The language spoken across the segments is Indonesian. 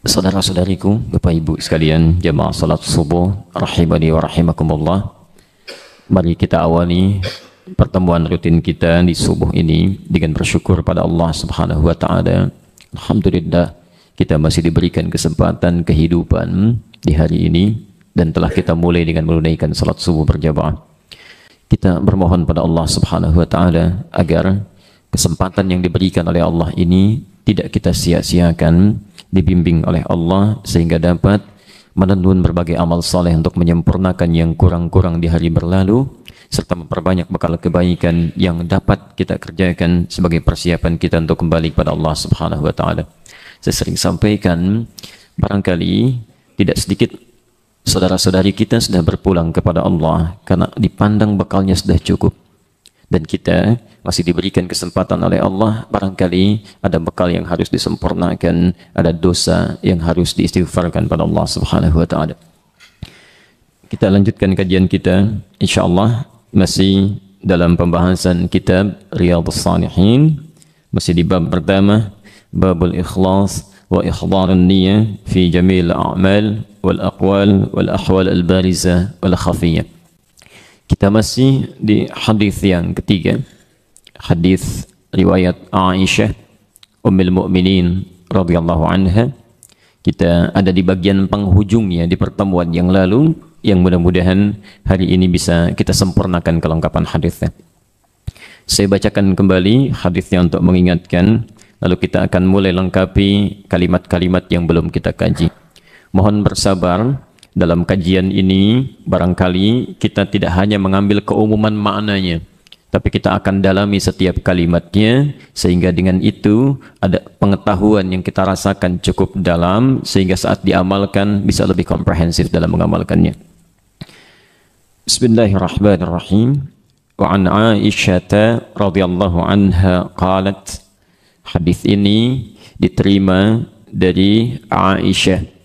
Saudara-saudariku, Bapak Ibu sekalian, jamaah salat subuh, rahimani wa rahimakumullah. Mari kita awali pertemuan rutin kita di subuh ini dengan bersyukur pada Allah Subhanahu wa taala. Alhamdulillah, kita masih diberikan kesempatan kehidupan di hari ini dan telah kita mulai dengan menunaikan salat subuh berjamaah. Kita bermohon pada Allah Subhanahu wa taala agar kesempatan yang diberikan oleh Allah ini tidak kita sia-siakan, dibimbing oleh Allah sehingga dapat menenun berbagai amal saleh untuk menyempurnakan yang kurang-kurang di hari berlalu serta memperbanyak bekal kebaikan yang dapat kita kerjakan sebagai persiapan kita untuk kembali kepada Allah Subhanahu wa taala. Saya sering sampaikan, barangkali tidak sedikit saudara-saudari kita sudah berpulang kepada Allah karena dipandang bekalnya sudah cukup, dan kita masih diberikan kesempatan oleh Allah, barangkali ada bekal yang harus disempurnakan, ada dosa yang harus diistighfarkan pada Allah Subhanahu wa taala. Kita lanjutkan kajian kita insyaallah masih dalam pembahasan kitab Riyadhus Shalihin, masih di bab pertama, babul ikhlas wa ihdharun niyyah fi jamil a'mal wal aqwal wal ahwal al barizah wal khafiyah. Kita masih di hadis yang ketiga, hadis riwayat Aisyah Ummul Mukminin radhiyallahu anha. Kita ada di bagian penghujungnya di pertemuan yang lalu, yang mudah-mudahan hari ini bisa kita sempurnakan kelengkapan hadisnya. Saya bacakan kembali hadisnya untuk mengingatkan, lalu kita akan mulai lengkapi kalimat-kalimat yang belum kita kaji. Mohon bersabar. Dalam kajian ini barangkali kita tidak hanya mengambil keumuman maknanya, tapi kita akan dalami setiap kalimatnya sehingga dengan itu ada pengetahuan yang kita rasakan cukup dalam sehingga saat diamalkan bisa lebih komprehensif dalam mengamalkannya. Bismillahirrahmanirrahim. Wa an Aisyah radhiyallahu anha qalat. Hadis ini diterima dari Aisyah,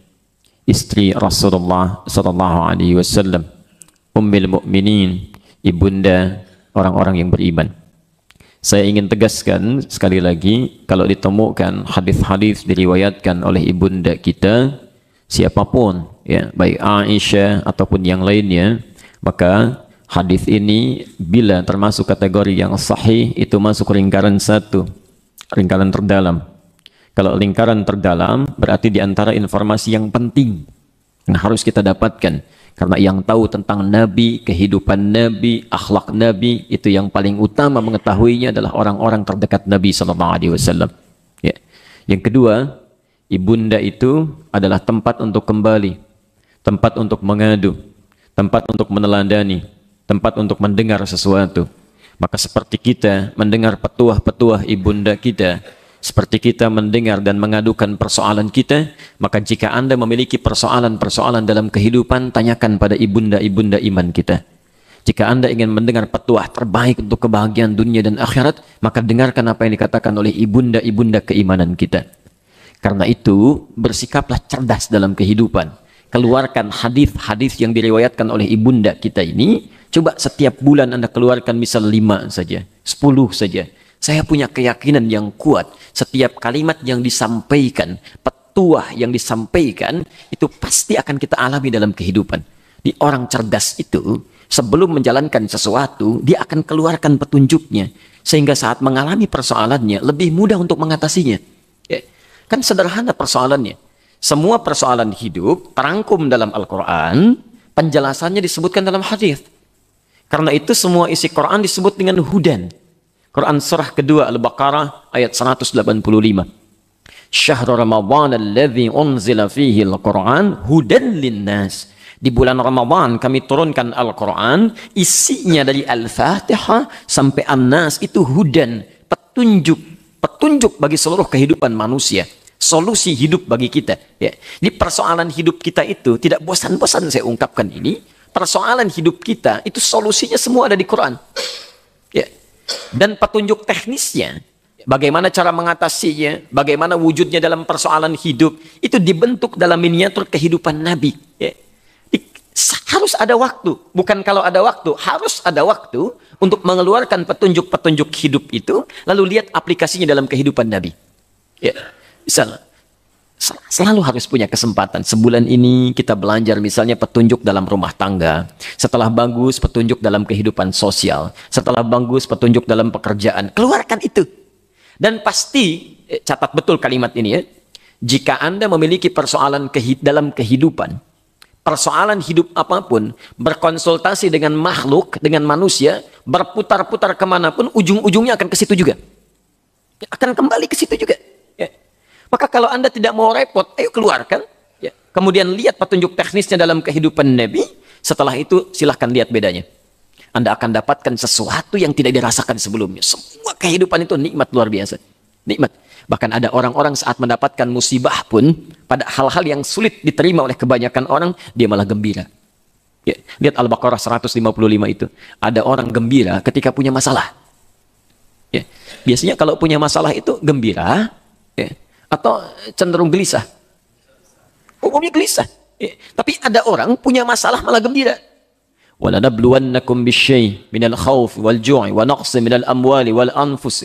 istri Rasulullah sallallahu alaihi wasallam, Ummul Mukminin, ibunda orang-orang yang beriman. Saya ingin tegaskan sekali lagi, kalau ditemukan hadis-hadis diriwayatkan oleh ibunda kita siapapun, ya, baik Aisyah ataupun yang lainnya, maka hadis ini bila termasuk kategori yang sahih itu masuk lingkaran satu, lingkaran terdalam. Kalau lingkaran terdalam berarti di antara informasi yang penting yang harus kita dapatkan. Karena yang tahu tentang Nabi, kehidupan Nabi, akhlak Nabi, itu yang paling utama mengetahuinya adalah orang-orang terdekat Nabi SAW. Ya. Yang kedua, ibunda itu adalah tempat untuk kembali, tempat untuk mengadu, tempat untuk meneladani, tempat untuk mendengar sesuatu. Maka seperti kita mendengar petuah-petuah ibunda kita, seperti kita mendengar dan mengadukan persoalan kita, maka jika Anda memiliki persoalan-persoalan dalam kehidupan, tanyakan pada ibunda-ibunda iman kita. Jika Anda ingin mendengar petuah terbaik untuk kebahagiaan dunia dan akhirat, maka dengarkan apa yang dikatakan oleh ibunda-ibunda keimanan kita. Karena itu, bersikaplah cerdas dalam kehidupan. Keluarkan hadis-hadis yang diriwayatkan oleh ibunda kita ini. Coba setiap bulan Anda keluarkan misal 5 saja, 10 saja. Saya punya keyakinan yang kuat, setiap kalimat yang disampaikan, petuah yang disampaikan, itu pasti akan kita alami dalam kehidupan. Di orang cerdas itu, sebelum menjalankan sesuatu, dia akan keluarkan petunjuknya, sehingga saat mengalami persoalannya, lebih mudah untuk mengatasinya. Ya. Kan sederhana persoalannya. Semua persoalan hidup terangkum dalam Al-Quran, penjelasannya disebutkan dalam hadis. Karena itu semua isi Quran disebut dengan hudan. Quran surah kedua Al-Baqarah ayat 185. Syahrul Ramadan alladzi unzila fihi al-Quran hudan linnas. Di bulan Ramadan kami turunkan Al-Quran, isinya dari Al-Fatihah sampai An-Nas itu hudan, petunjuk bagi seluruh kehidupan manusia, solusi hidup bagi kita. Ya. Di persoalan hidup kita itu tidak bosan-bosan saya ungkapkan ini. Persoalan hidup kita itu solusinya semua ada di Quran. Ya. Dan petunjuk teknisnya, bagaimana cara mengatasinya, bagaimana wujudnya dalam persoalan hidup, itu dibentuk dalam miniatur kehidupan Nabi. Ya. Harus ada waktu, bukan kalau ada waktu, harus ada waktu untuk mengeluarkan petunjuk-petunjuk hidup itu, lalu lihat aplikasinya dalam kehidupan Nabi. Ya. Misalnya, Selalu harus punya kesempatan. Sebulan ini kita belajar misalnya petunjuk dalam rumah tangga. Setelah bagus, petunjuk dalam kehidupan sosial. Setelah bagus, petunjuk dalam pekerjaan. Keluarkan itu. Dan pasti, catat betul kalimat ini ya. Jika Anda memiliki persoalan dalam kehidupan, persoalan hidup apapun, berkonsultasi dengan makhluk, dengan manusia, berputar-putar kemanapun, ujung-ujungnya akan ke situ juga. Akan kembali ke situ juga. Ya. Maka kalau Anda tidak mau repot, ayo keluarkan. Ya. Kemudian lihat petunjuk teknisnya dalam kehidupan Nabi. Setelah itu silahkan lihat bedanya. Anda akan dapatkan sesuatu yang tidak dirasakan sebelumnya. Semua kehidupan itu nikmat luar biasa. Nikmat. Bahkan ada orang-orang saat mendapatkan musibah pun, pada hal-hal yang sulit diterima oleh kebanyakan orang, dia malah gembira. Ya. Lihat Al-Baqarah 155 itu. Ada orang gembira ketika punya masalah. Ya. Biasanya kalau punya masalah itu gembira, ya, atau cenderung gelisah. Umumnya gelisah. Ya. Tapi ada orang punya masalah malah gembira. وَلَنَبْلُوَنَّكُمْ بِالشَّيْءِ مِنَ الْخَوْفِ وَالْجُوعِ وَنَقْصٍ مِنَ الْأَمْوَالِ وَالْأَنْفُسِ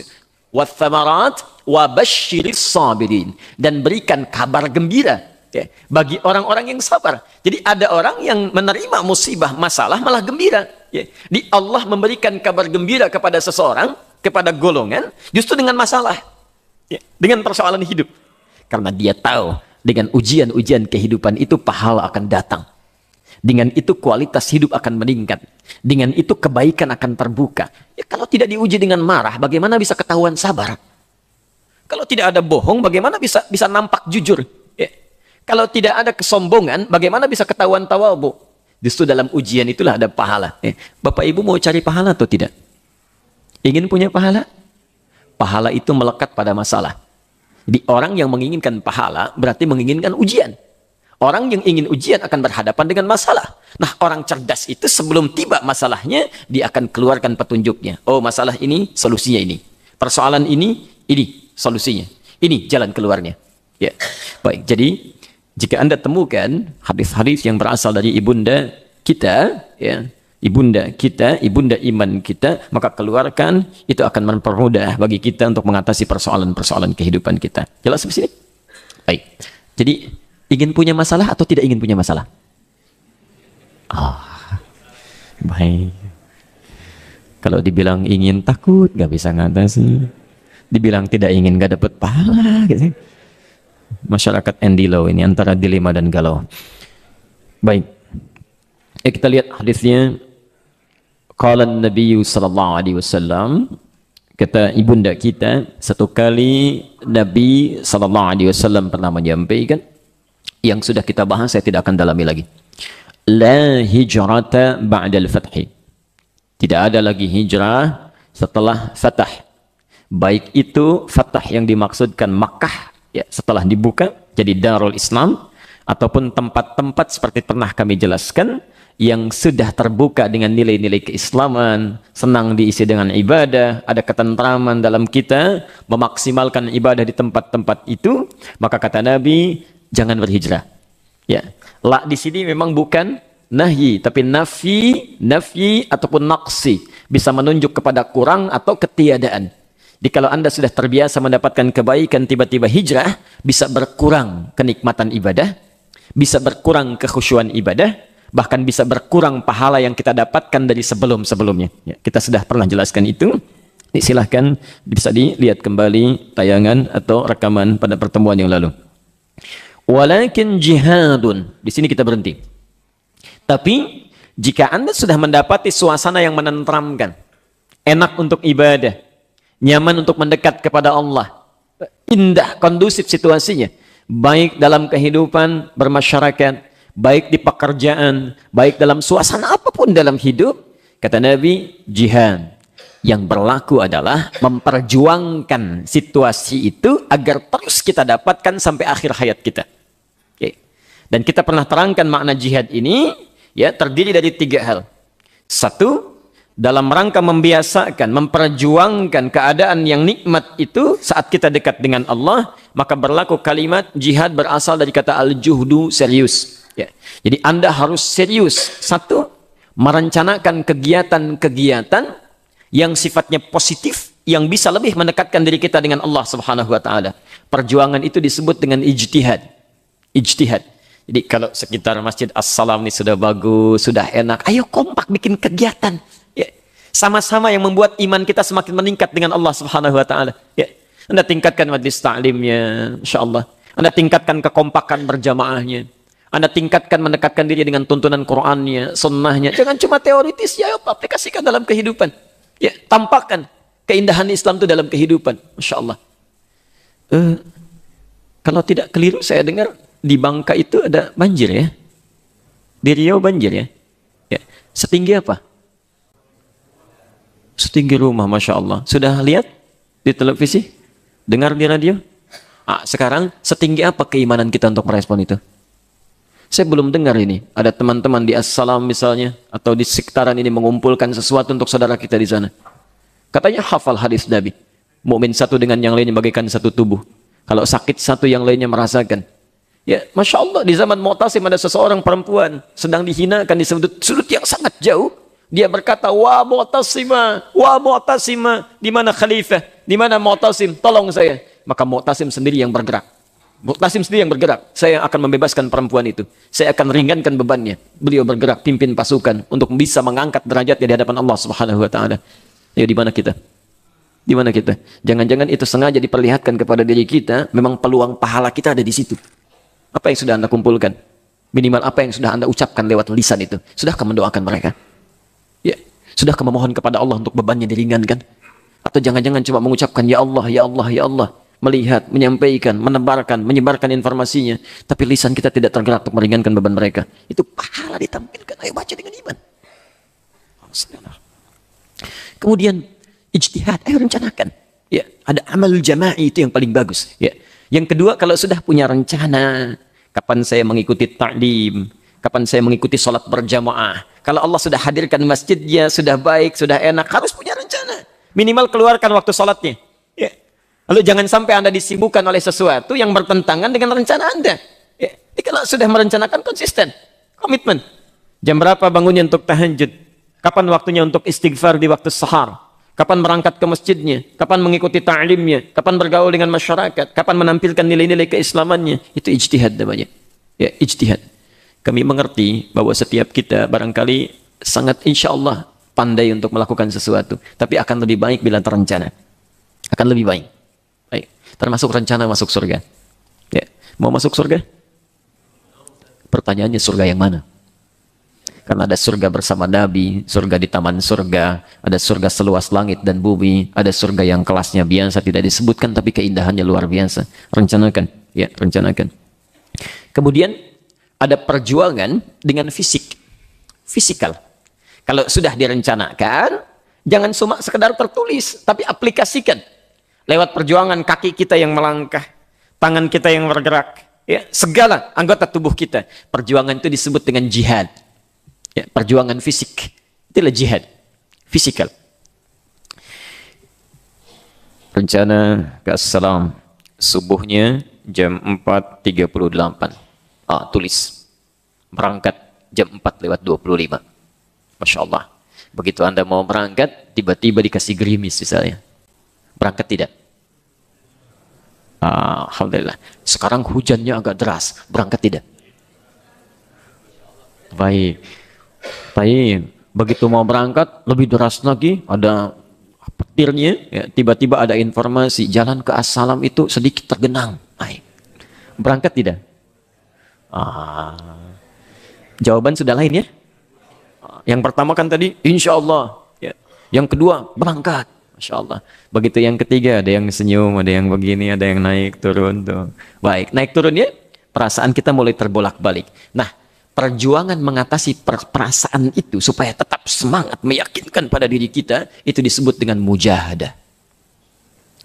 وَالثَّمَرَاتِ وَبَشِّرِ الصَّابِرِينَ. Dan berikan kabar gembira ya, bagi orang-orang yang sabar. Jadi ada orang yang menerima musibah, masalah malah gembira. Ya. Di Allah memberikan kabar gembira kepada seseorang, kepada golongan, justru dengan masalah. Ya. Dengan persoalan hidup. Karena dia tahu, dengan ujian-ujian kehidupan itu pahala akan datang. Dengan itu kualitas hidup akan meningkat. Dengan itu kebaikan akan terbuka. Ya, kalau tidak diuji dengan marah, bagaimana bisa ketahuan sabar? Kalau tidak ada bohong, bagaimana bisa nampak jujur? Ya. Kalau tidak ada kesombongan, bagaimana bisa ketahuan tawadhu? Justru dalam ujian itulah ada pahala. Ya. Bapak Ibu mau cari pahala atau tidak? Ingin punya pahala? Pahala itu melekat pada masalah. Jadi orang yang menginginkan pahala berarti menginginkan ujian. Orang yang ingin ujian akan berhadapan dengan masalah. Nah, orang cerdas itu sebelum tiba masalahnya, dia akan keluarkan petunjuknya. Oh, masalah ini, solusinya ini. Persoalan ini solusinya. Ini jalan keluarnya. Ya. Baik, jadi jika Anda temukan hadis-hadis yang berasal dari ibunda kita, ya, ibunda kita, ibunda iman kita, maka keluarkan, itu akan mempermudah bagi kita untuk mengatasi persoalan-persoalan kehidupan kita. Jelas di sini? Baik. Jadi ingin punya masalah atau tidak ingin punya masalah? Baik. Kalau dibilang ingin takut, gak bisa ngatasi. Dibilang tidak ingin gak dapat pahala. Gitu. Masyarakat endilo ini antara dilema dan galau. Baik. Kita lihat hadisnya. Qala Nabi sallallahu alaihi wasallam, kata ibunda kita, satu kali Nabi sallallahu alaihi wasallam pernah menyampaikan yang sudah kita bahas, saya tidak akan dalami lagi. La hijrata ba'dal fathi. Tidak ada lagi hijrah setelah fatah. Baik itu fatah yang dimaksudkan Makkah, ya, setelah dibuka jadi Darul Islam, ataupun tempat-tempat seperti pernah kami jelaskan yang sudah terbuka dengan nilai-nilai keislaman, senang diisi dengan ibadah, ada ketentraman dalam kita, memaksimalkan ibadah di tempat-tempat itu, maka kata Nabi, jangan berhijrah. Ya, la di sini memang bukan nahyi, tapi nafyi ataupun naqsi, bisa menunjuk kepada kurang atau ketiadaan. Jadi kalau Anda sudah terbiasa mendapatkan kebaikan, tiba-tiba hijrah, bisa berkurang kenikmatan ibadah, bisa berkurang kekhusyuan ibadah, bahkan bisa berkurang pahala yang kita dapatkan dari sebelum-sebelumnya. Ya, kita sudah pernah jelaskan itu. Silahkan bisa dilihat kembali tayangan atau rekaman pada pertemuan yang lalu. Walakin jihadun. Di sini kita berhenti. Tapi jika Anda sudah mendapati suasana yang menenteramkan, enak untuk ibadah, nyaman untuk mendekat kepada Allah, indah, kondusif situasinya, baik dalam kehidupan bermasyarakat, baik di pekerjaan, baik dalam suasana apapun dalam hidup, kata Nabi, jihad. Yang berlaku adalah memperjuangkan situasi itu agar terus kita dapatkan sampai akhir hayat kita. Oke. Dan kita pernah terangkan makna jihad ini, ya, terdiri dari 3 hal. 1, dalam rangka membiasakan, memperjuangkan keadaan yang nikmat itu saat kita dekat dengan Allah, maka berlaku kalimat jihad berasal dari kata al-juhdu, serius. Ya. Jadi Anda harus serius. 1, merencanakan kegiatan-kegiatan yang sifatnya positif yang bisa lebih mendekatkan diri kita dengan Allah Subhanahu wa taala. Perjuangan itu disebut dengan ijtihad. Ijtihad. Jadi kalau sekitar Masjid As-Salam ini sudah bagus, sudah enak, ayo kompak bikin kegiatan. Ya. Sama-sama yang membuat iman kita semakin meningkat dengan Allah Subhanahu wa taala. Ya. Anda tingkatkan majlis ta'limnya, insyaallah. Anda tingkatkan kekompakan berjamaahnya. Anda tingkatkan mendekatkan diri dengan tuntunan Qur'annya, sunnahnya. Jangan cuma teoritis, ya aplikasikan dalam kehidupan. Ya, tampakkan keindahan Islam itu dalam kehidupan. Masya Allah. Kalau tidak keliru, saya dengar di Bangka itu ada banjir ya. Di Riau banjir ya. Ya. Setinggi apa? Setinggi rumah, Masya Allah. Sudah lihat di televisi? Dengar di radio? Sekarang setinggi apa keimanan kita untuk merespon itu? Saya belum dengar ini. Ada teman-teman di As-Salam misalnya, atau di sekitaran ini mengumpulkan sesuatu untuk saudara kita di sana. Katanya hafal hadis Nabi. Mukmin satu dengan yang lainnya bagaikan satu tubuh. Kalau sakit satu yang lainnya merasakan. Ya, Masya Allah, di zaman Mu'tasim ada seseorang perempuan sedang dihinakan di sudut yang sangat jauh. Dia berkata, "Wa Mu'tasimah, wa Mu'tasimah, di mana khalifah? Di mana Mu'tasim? Tolong saya." Maka Mu'tasim sendiri yang bergerak. Mu'tasim sendiri yang bergerak. Saya akan membebaskan perempuan itu. Saya akan ringankan bebannya. Beliau bergerak, pimpin pasukan untuk bisa mengangkat derajatnya di hadapan Allah Subhanahu wa taala. Ayo, di mana kita? Di mana kita? Jangan-jangan itu sengaja diperlihatkan kepada diri kita, memang peluang pahala kita ada di situ. Apa yang sudah Anda kumpulkan? Minimal apa yang sudah Anda ucapkan lewat lisan itu? Sudahkah mendoakan mereka? Ya, sudahkah memohon kepada Allah untuk bebannya diringankan? Atau jangan-jangan cuma mengucapkan ya Allah, ya Allah, ya Allah, melihat, menyampaikan, menebarkan, menyebarkan informasinya, tapi lisan kita tidak tergerak untuk meringankan beban mereka. Itu pahala ditampilkan. Ayo baca dengan iman. Kemudian ijtihad, ayo rencanakan. Ya, ada amal jama'i itu yang paling bagus. Ya. Yang kedua, kalau sudah punya rencana, kapan saya mengikuti ta'lim, kapan saya mengikuti sholat berjamaah. Kalau Allah sudah hadirkan masjidnya, sudah baik, sudah enak, harus punya rencana. Minimal keluarkan waktu sholatnya. Ya. Lalu jangan sampai Anda disibukkan oleh sesuatu yang bertentangan dengan rencana Anda. Ya. Jadi kalau sudah merencanakan, konsisten, komitmen. Jam berapa bangunnya untuk tahajud? Kapan waktunya untuk istighfar di waktu sahar? Kapan berangkat ke masjidnya? Kapan mengikuti ta'limnya? Kapan bergaul dengan masyarakat? Kapan menampilkan nilai-nilai keislamannya? Itu ijtihad namanya. Ya, ijtihad. Kami mengerti bahwa setiap kita barangkali sangat insya Allah pandai untuk melakukan sesuatu. Tapi akan lebih baik bila terencana. Akan lebih baik. Baik. Termasuk rencana masuk surga. Ya. Mau masuk surga? Pertanyaannya surga yang mana? Karena ada surga bersama Nabi, surga di taman surga, ada surga seluas langit dan bumi, ada surga yang kelasnya biasa tidak disebutkan tapi keindahannya luar biasa. Rencanakan, ya, rencanakan. Kemudian ada perjuangan dengan fisik, fisikal. Kalau sudah direncanakan, jangan cuma sekedar tertulis, tapi aplikasikan. Lewat perjuangan kaki kita yang melangkah, tangan kita yang bergerak, ya, segala anggota tubuh kita. Perjuangan itu disebut dengan jihad. Ya, perjuangan fisik, itulah jihad, fisikal. Rencana ke As-Salam, subuhnya jam 4.38. Tulis, berangkat jam 4:25. Masya Allah. Begitu Anda mau berangkat, tiba-tiba dikasih gerimis misalnya. Berangkat tidak? Alhamdulillah. Sekarang hujannya agak deras, berangkat tidak? Baik. Baik, begitu mau berangkat lebih deras lagi, ada petirnya, ya, tiba-tiba ada informasi jalan ke As-Salam itu sedikit tergenang. Baik. Berangkat tidak? Jawaban sudah lain ya. Yang pertama kan tadi insya Allah, ya. Yang kedua berangkat, Masya Allah. Begitu yang ketiga ada yang senyum, ada yang begini, ada yang naik turun tuh. Baik, naik turunnya perasaan kita mulai terbolak-balik. Nah, perjuangan mengatasi perasaan itu supaya tetap semangat meyakinkan pada diri kita, itu disebut dengan mujahadah.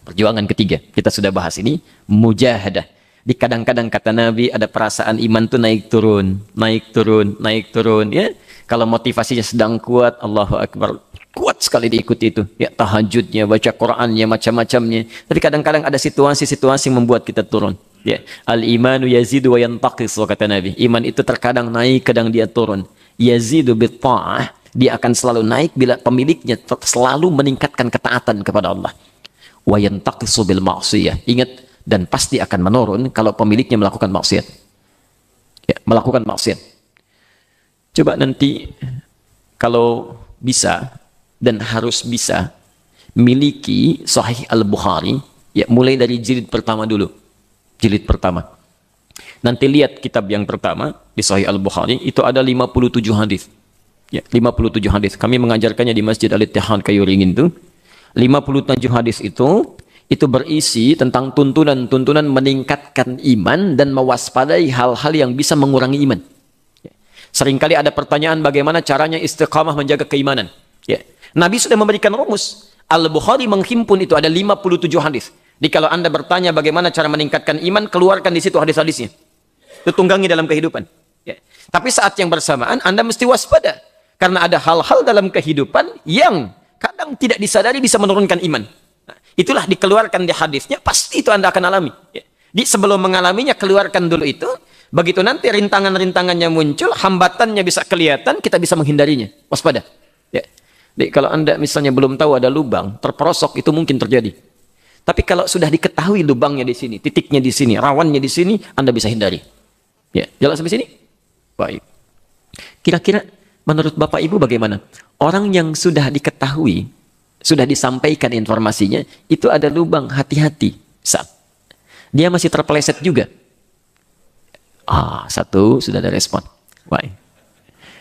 Perjuangan ketiga, kita sudah bahas ini, mujahadah. Di kadang-kadang kata Nabi ada perasaan iman itu naik turun, naik turun, naik turun. Ya, kalau motivasinya sedang kuat, Allahu Akbar, kuat sekali diikuti itu. Ya, tahajudnya, baca Qurannya, macam-macamnya. Tapi kadang-kadang ada situasi-situasi yang membuat kita turun. Ya, al-imanu yazidu wa yantaqis, kata Nabi. Iman itu terkadang naik, kadang dia turun. Yazidu bit-ta'ah, Dia akan selalu naik bila pemiliknya selalu meningkatkan ketaatan kepada Allah. Wa yantaqisu bil ma'siyah. Ingat, dan pasti akan menurun kalau pemiliknya melakukan maksiat. Ya, melakukan maksiat. Coba nanti kalau bisa dan harus bisa miliki Sahih Al-Bukhari, ya mulai dari jilid pertama dulu. Jilid pertama. Nanti lihat kitab yang pertama di Sahih Al-Bukhari, itu ada 57 hadis. Ya, 57 hadis. Kami mengajarkannya di Masjid Al-Ittihad Kayu Ringin itu. 57 hadis itu berisi tentang tuntunan-tuntunan meningkatkan iman dan mewaspadai hal-hal yang bisa mengurangi iman. Ya. Seringkali ada pertanyaan bagaimana caranya istiqamah menjaga keimanan. Ya. Nabi sudah memberikan rumus. Al-Bukhari menghimpun itu ada 57 hadis. Jadi kalau Anda bertanya bagaimana cara meningkatkan iman, keluarkan di situ hadis-hadisnya. Itu tunggangi dalam kehidupan. Ya. Tapi saat yang bersamaan Anda mesti waspada. Karena ada hal-hal dalam kehidupan yang kadang tidak disadari bisa menurunkan iman. Nah, itulah dikeluarkan di hadisnya, pasti itu Anda akan alami. Ya. Di sebelum mengalaminya, keluarkan dulu itu. Begitu nanti rintangan-rintangannya muncul, hambatannya bisa kelihatan, kita bisa menghindarinya. Waspada. Ya. Jadi kalau Anda misalnya belum tahu ada lubang, terperosok, itu mungkin terjadi. Tapi kalau sudah diketahui lubangnya di sini, titiknya di sini, rawannya di sini, Anda bisa hindari. Ya, jelas sampai sini? Baik. Kira-kira menurut Bapak Ibu bagaimana? Orang yang sudah diketahui, sudah disampaikan informasinya, itu ada lubang, hati-hati. Dia masih terpeleset juga. Satu, sudah ada respon. Baik.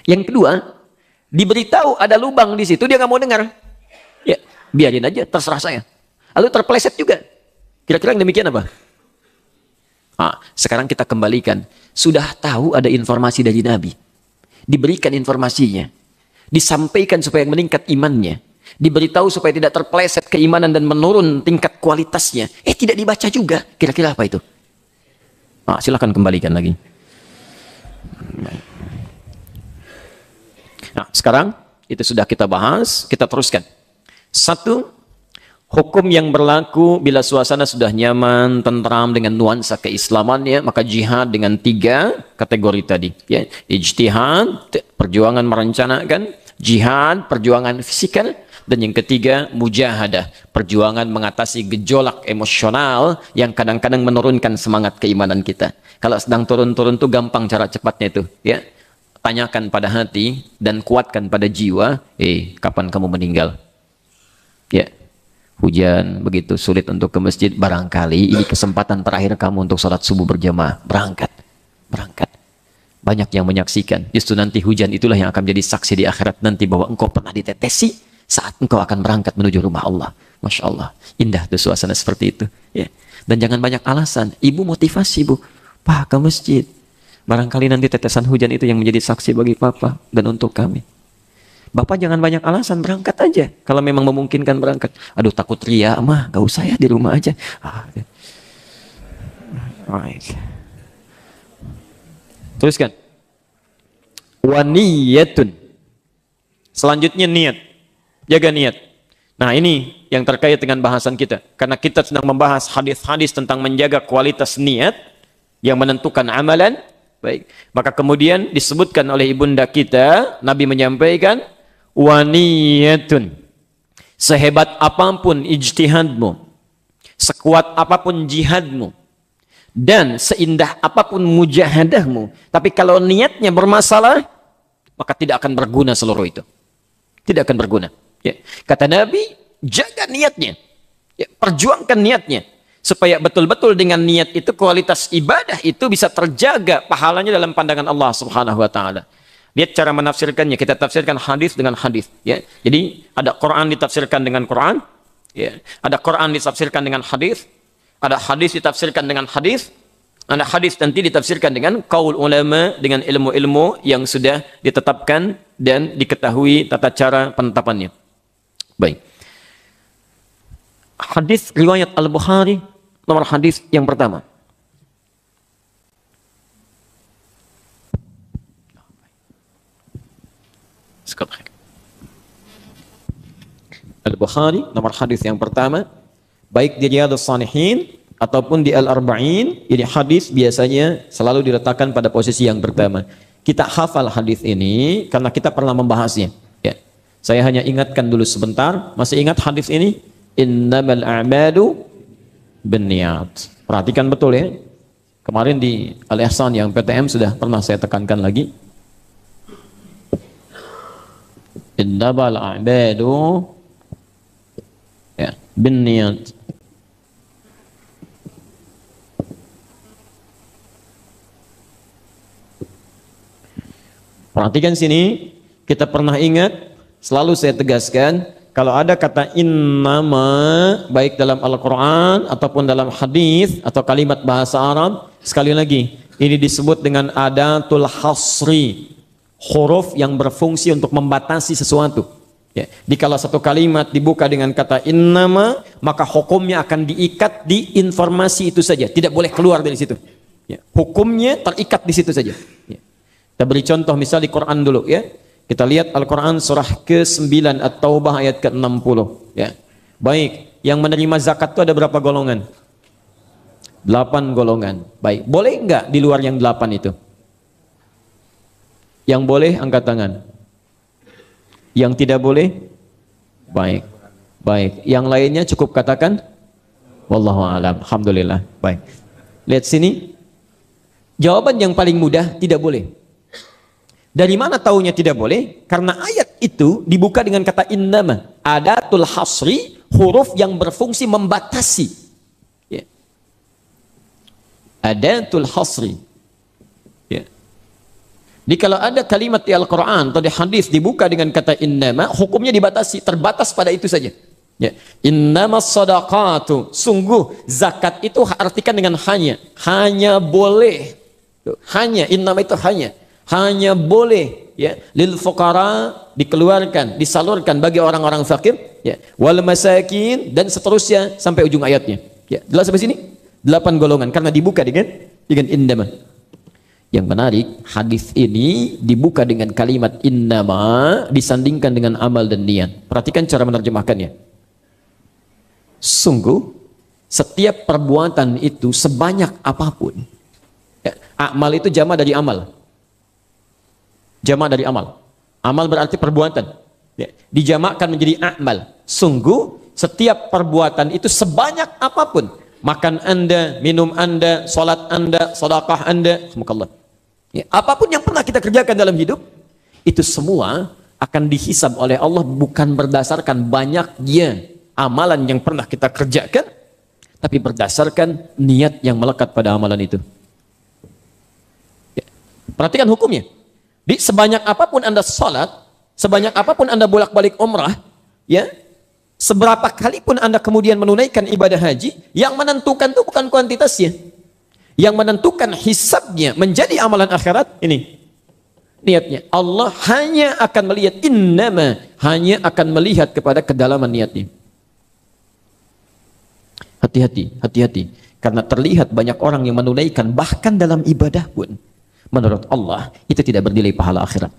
Yang kedua, diberitahu ada lubang di situ, dia nggak mau dengar. Ya, biarin aja, terserah saya. Lalu terpeleset juga. Kira-kira yang demikian apa? Sekarang kita kembalikan. Sudah tahu ada informasi dari Nabi. Diberikan informasinya. Disampaikan supaya meningkat imannya. Diberitahu supaya tidak terpeleset keimanan dan menurun tingkat kualitasnya. Tidak dibaca juga. Kira-kira apa itu? Silakan kembalikan lagi. Nah, sekarang itu sudah kita bahas, kita teruskan. Satu, hukum yang berlaku bila suasana sudah nyaman, tentram dengan nuansa keislamannya, maka jihad dengan 3 kategori tadi. Ya, ijtihad, perjuangan merencanakan, jihad, perjuangan fisikal, dan yang ketiga, mujahadah, perjuangan mengatasi gejolak emosional yang kadang-kadang menurunkan semangat keimanan kita. Kalau sedang turun-turun tuh gampang cara cepatnya itu, ya. Tanyakan pada hati dan kuatkan pada jiwa, kapan kamu meninggal? Ya. Hujan, begitu sulit untuk ke masjid, barangkali ini kesempatan terakhir kamu untuk sholat subuh berjamaah. Berangkat. Banyak yang menyaksikan. Justru nanti hujan itulah yang akan menjadi saksi di akhirat nanti bahwa engkau pernah ditetesi saat engkau akan berangkat menuju rumah Allah. Masya Allah, indah tuh suasana seperti itu. Ya. Dan jangan banyak alasan. Ibu motivasi, Bu. Pak, ke masjid. Barangkali nanti tetesan hujan itu yang menjadi saksi bagi Papa dan untuk kami. Bapak jangan banyak alasan, berangkat aja. Kalau memang memungkinkan berangkat. Aduh, takut ria, mah gak usah ya, di rumah aja. Teruskan. Waniyatun. Selanjutnya niat. Jaga niat. Nah, ini yang terkait dengan bahasan kita. Karena kita sedang membahas hadis-hadis tentang menjaga kualitas niat yang menentukan amalan. Baik. Maka kemudian disebutkan oleh ibunda kita, Nabi menyampaikan, waniyatun, sehebat apapun ijtihadmu, sekuat apapun jihadmu, dan seindah apapun mujahadahmu, tapi kalau niatnya bermasalah, maka tidak akan berguna seluruh itu. Tidak akan berguna. Ya. Kata Nabi, jaga niatnya. Ya, perjuangkan niatnya. Supaya betul-betul dengan niat itu kualitas ibadah itu bisa terjaga pahalanya dalam pandangan Allah Subhanahu wa taala. Lihat cara menafsirkannya, kita tafsirkan hadis dengan hadis, ya. Jadi ada Quran ditafsirkan dengan Quran, ya. Ada Quran ditafsirkan dengan hadis, ada hadis ditafsirkan dengan hadis, ada hadis nanti ditafsirkan dengan qaul ulama, dengan ilmu-ilmu yang sudah ditetapkan dan diketahui tata cara penetapannya. Baik. Hadis riwayat Al-Bukhari nomor hadis yang pertama. Al-Bukhari nomor hadis yang pertama, baik di Riyadhus Shalihin ataupun di Al-Arba'in, ini hadis biasanya selalu diletakkan pada posisi yang pertama. Kita hafal hadis ini karena kita pernah membahasnya. Ya. Saya hanya ingatkan dulu sebentar. Masih ingat hadis ini? Innamal a'malu binniyat. Perhatikan betul ya. Kemarin di Al-Ihsan yang PTM sudah pernah saya tekankan lagi. Innamal a'malu ya, binniyat. Perhatikan sini, kita pernah ingat, selalu saya tegaskan, kalau ada kata innama, baik dalam Al-Quran, ataupun dalam hadis atau kalimat bahasa Arab, sekali lagi, ini disebut dengan adatul hasri, huruf yang berfungsi untuk membatasi sesuatu. Ya. Jikalau satu kalimat dibuka dengan kata innama, maka hukumnya akan diikat di informasi itu saja, tidak boleh keluar dari situ. Ya. Hukumnya terikat di situ saja. Ya. Kita beri contoh misal di Quran dulu ya. Kita lihat Al-Quran surah ke-9 At-Taubah ayat ke-60 ya. Baik, yang menerima zakat itu ada berapa golongan? 8 golongan. Baik, boleh enggak di luar yang 8 itu? Yang boleh angkat tangan. Yang tidak boleh? Baik. Baik, yang lainnya cukup katakan wallahu a'lam. Alhamdulillah. Baik. Lihat sini. Jawaban yang paling mudah tidak boleh. Dari mana taunya tidak boleh? Karena ayat itu dibuka dengan kata innama, adatul hasri, huruf yang berfungsi membatasi. Ya. Adatul hasri. Ya. Jadi kalau ada kalimat di Al-Quran atau di hadis dibuka dengan kata innama, hukumnya dibatasi, terbatas pada itu saja. Ya. Innamas shadaqatu, sungguh zakat itu artikan dengan hanya boleh. Hanya, innama itu hanya boleh ya lil fuqara, dikeluarkan, disalurkan bagi orang-orang fakir ya, wal masakin, dan seterusnya sampai ujung ayatnya ya. Jelas sampai sini? 8 golongan karena dibuka dengan innama. Yang menarik, hadis ini dibuka dengan kalimat innama disandingkan dengan amal dan niat. Perhatikan cara menerjemahkannya. Sungguh setiap perbuatan itu sebanyak apapun ya, amal itu jamak dari amal. Jamak dari amal. Amal berarti perbuatan. Ya, dijamakkan menjadi amal. Sungguh setiap perbuatan itu sebanyak apapun. Makan Anda, minum Anda, salat Anda, sedekah Anda, semoga ya, apapun yang pernah kita kerjakan dalam hidup, itu semua akan dihisab oleh Allah bukan berdasarkan banyaknya amalan yang pernah kita kerjakan, tapi berdasarkan niat yang melekat pada amalan itu. Ya. Perhatikan hukumnya. Di sebanyak apapun Anda sholat, sebanyak apapun Anda bolak-balik umrah, ya, seberapa kali pun Anda kemudian menunaikan ibadah haji, yang menentukan itu bukan kuantitasnya. Yang menentukan hisabnya menjadi amalan akhirat, ini niatnya. Allah hanya akan melihat, innama, hanya akan melihat kepada kedalaman niatnya. Hati-hati, hati-hati. Karena terlihat banyak orang yang menunaikan bahkan dalam ibadah pun, menurut Allah itu tidak bernilai pahala akhirat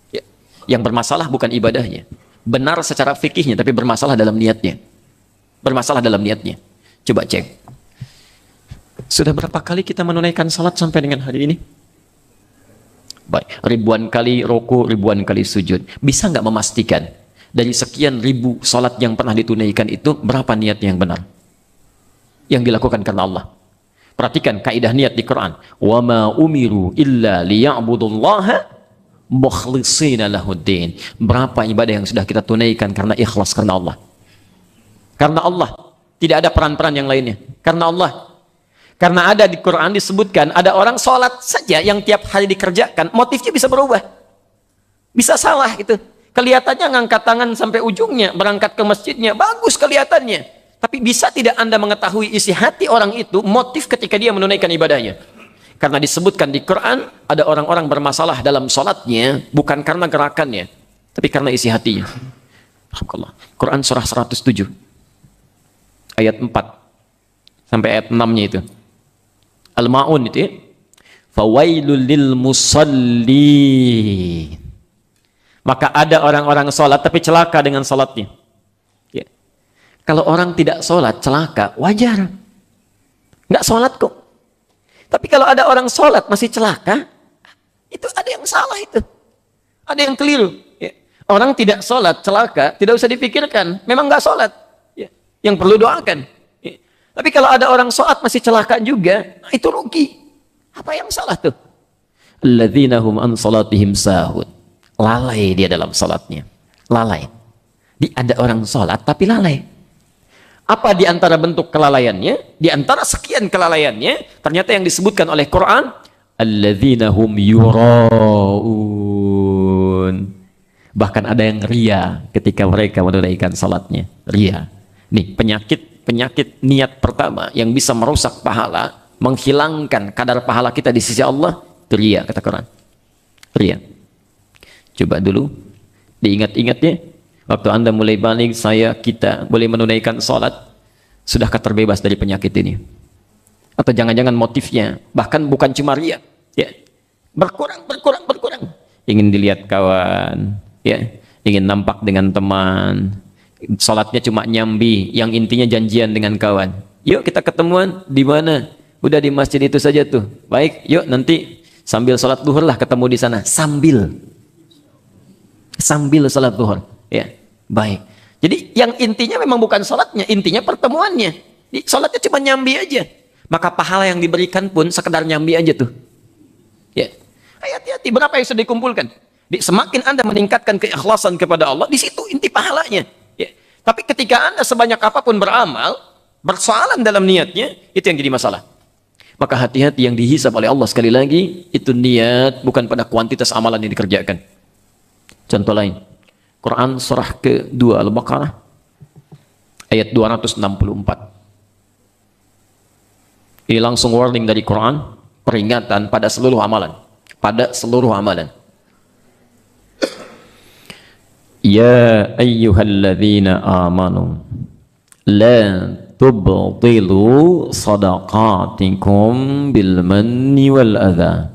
ya. Yang bermasalah bukan ibadahnya, benar secara fikihnya, tapi bermasalah dalam niatnya. Bermasalah dalam niatnya. Coba cek, sudah berapa kali kita menunaikan salat sampai dengan hari ini? Baik, ribuan kali ruku, ribuan kali sujud. Bisa nggak memastikan dari sekian ribu salat yang pernah ditunaikan itu berapa niatnya yang benar, yang dilakukan karena Allah? Perhatikan kaidah niat di Quran. Wa ma umiru illa liya'budullaha mukhlishina lahuddin. Berapa ibadah yang sudah kita tunaikan karena ikhlas karena Allah? Karena Allah. Tidak ada peran-peran yang lainnya. Karena Allah. Karena ada di Quran disebutkan ada orang sholat saja yang tiap hari dikerjakan, motifnya bisa berubah. Bisa salah itu. Kelihatannya ngangkat tangan sampai ujungnya, berangkat ke masjidnya, bagus kelihatannya. Tapi bisa tidak Anda mengetahui isi hati orang itu, motif ketika dia menunaikan ibadahnya? Karena disebutkan di Quran, ada orang-orang bermasalah dalam sholatnya, bukan karena gerakannya, tapi karena isi hatinya. Quran surah 107, ayat 4, sampai ayat 6-nya itu. Al-Ma'un itu ya. Fawailul lil musallin. Maka ada orang-orang sholat, tapi celaka dengan sholatnya. Kalau orang tidak sholat, celaka, wajar. Nggak sholat kok. Tapi kalau ada orang sholat masih celaka, itu ada yang salah itu. Ada yang keliru. Ya. Orang tidak sholat, celaka, tidak usah dipikirkan. Memang nggak sholat. Ya. Yang perlu doakan. Ya. Tapi kalau ada orang sholat masih celaka juga, nah itu rugi. Apa yang salah tuh? Alladzina hum an sholatihim sahun. Lalai dia dalam sholatnya. Lalai. Ada orang sholat tapi lalai. Apa di antara bentuk kelalaiannya? Di antara sekian kelalaiannya, ternyata yang disebutkan oleh Quran, alladzina hum yura'un. Bahkan ada yang ria ketika mereka menunaikan salatnya. Ria. Nih, penyakit niat pertama yang bisa merusak pahala, menghilangkan kadar pahala kita di sisi Allah, itu ria, kata Quran. Ria. Coba dulu diingat-ingat ya. Waktu Anda mulai balik, kita boleh menunaikan salat, sudahkah terbebas dari penyakit ini? Atau jangan-jangan motifnya bahkan bukan cuma ria, ya. Berkurang. Ingin dilihat kawan, ya, ingin nampak dengan teman, salatnya cuma nyambi, yang intinya janjian dengan kawan. Yuk kita ketemuan di mana? Udah di masjid itu saja tuh. Baik, yuk nanti sambil salat duhur lah ketemu di sana. Sambil salat duhur, ya. Baik. Jadi yang intinya memang bukan salatnya, intinya pertemuannya. Salatnya cuma nyambi aja. Maka pahala yang diberikan pun sekedar nyambi aja tuh. Ya. Hati-hati, berapa yang sudah dikumpulkan? Semakin Anda meningkatkan keikhlasan kepada Allah, di situ inti pahalanya. Ya. Tapi ketika Anda sebanyak apapun beramal, bersoalan dalam niatnya, itu yang jadi masalah. Maka hati-hati, yang dihisab oleh Allah sekali lagi, itu niat, bukan pada kuantitas amalan yang dikerjakan. Contoh lain, Quran surah ke-2 Al-Baqarah, ayat 264. Ini langsung warning dari Quran, peringatan pada seluruh amalan. Ya ayyuhalladzina amanu la tubtilu sadaqatikum bil manni wal adha.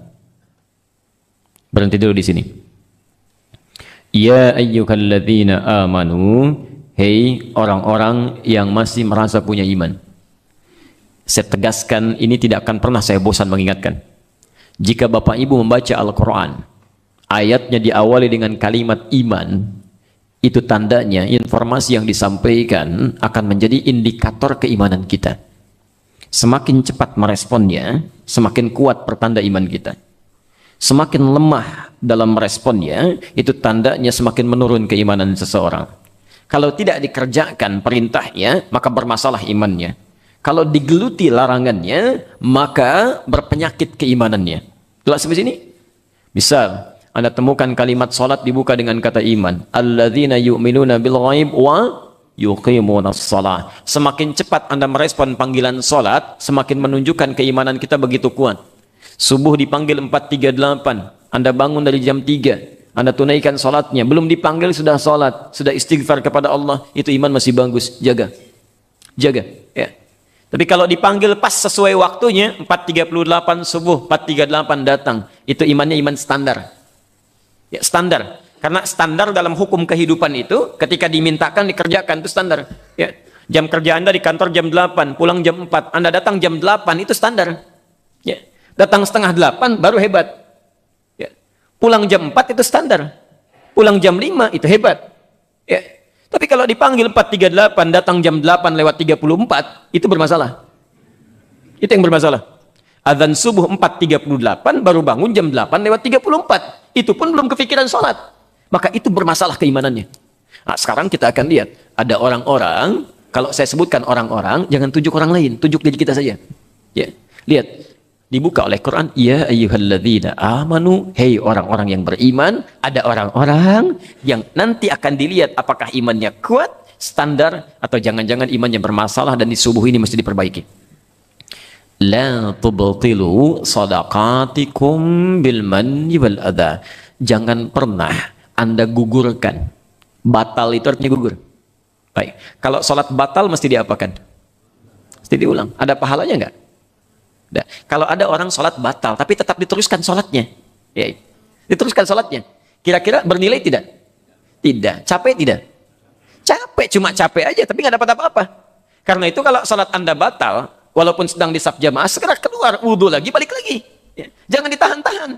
Berhenti dulu di sini. Ya ayyuhalladzina amanu, hei orang-orang yang masih merasa punya iman. Saya tegaskan, ini tidak akan pernah saya bosan mengingatkan. Jika Bapak Ibu membaca Al-Quran, ayatnya diawali dengan kalimat iman, itu tandanya informasi yang disampaikan akan menjadi indikator keimanan kita. Semakin cepat meresponnya, semakin kuat pertanda iman kita. Semakin lemah dalam meresponnya, itu tandanya semakin menurun keimanan seseorang. Kalau tidak dikerjakan perintahnya, maka bermasalah imannya. Kalau digeluti larangannya, maka berpenyakit keimanannya. Jelas sampai sini? Misal, Anda temukan kalimat salat dibuka dengan kata iman. Alladzina yu'minuna bil ghaib wa yuqimunas shalah. Semakin cepat Anda merespon panggilan salat, semakin menunjukkan keimanan kita begitu kuat. Subuh dipanggil 4.38, Anda bangun dari jam 3, Anda tunaikan salatnya, belum dipanggil sudah salat, sudah istighfar kepada Allah, itu iman masih bagus. Jaga ya. Tapi kalau dipanggil pas sesuai waktunya, 4.38 subuh, 4.38 datang, itu imannya iman standar. Ya, standar. Karena standar dalam hukum kehidupan itu ketika dimintakan dikerjakan, itu standar. Ya. Jam kerja Anda di kantor jam 8, pulang jam 4, Anda datang jam 8, itu standar. Ya. Datang setengah 8 baru hebat. Ya. Pulang jam 4 itu standar. Pulang jam 5 itu hebat. Ya. Tapi kalau dipanggil 4.38, datang jam 8:34, itu bermasalah. Itu yang bermasalah. Adzan subuh 4.38, baru bangun jam 8:34. Itu pun belum kepikiran sholat. Maka itu bermasalah keimanannya. Nah, sekarang kita akan lihat. Ada orang-orang, kalau saya sebutkan orang-orang, jangan tunjuk orang lain, tunjuk diri kita saja. Ya. Lihat. Dibuka oleh Quran, ya ayyuhalladzina amanu, hei orang-orang yang beriman. Ada orang-orang yang nanti akan dilihat apakah imannya kuat, standar, atau jangan-jangan imannya bermasalah dan di subuh ini mesti diperbaiki. La tubtilu sadaqatikum bil manni wal adha. Jangan pernah Anda gugurkan. Batal itu artinya gugur. Baik, kalau sholat batal mesti diapakan? Mesti diulang. Ada pahalanya enggak? Nah, kalau ada orang sholat batal tapi tetap diteruskan sholatnya, ya, diteruskan sholatnya, kira-kira bernilai tidak? Tidak. Capek tidak? Capek, cuma capek aja tapi nggak dapat apa-apa. Karena itu kalau sholat Anda batal walaupun sedang di saf jamaah, segera keluar, wudhu lagi, balik lagi, ya. Jangan ditahan-tahan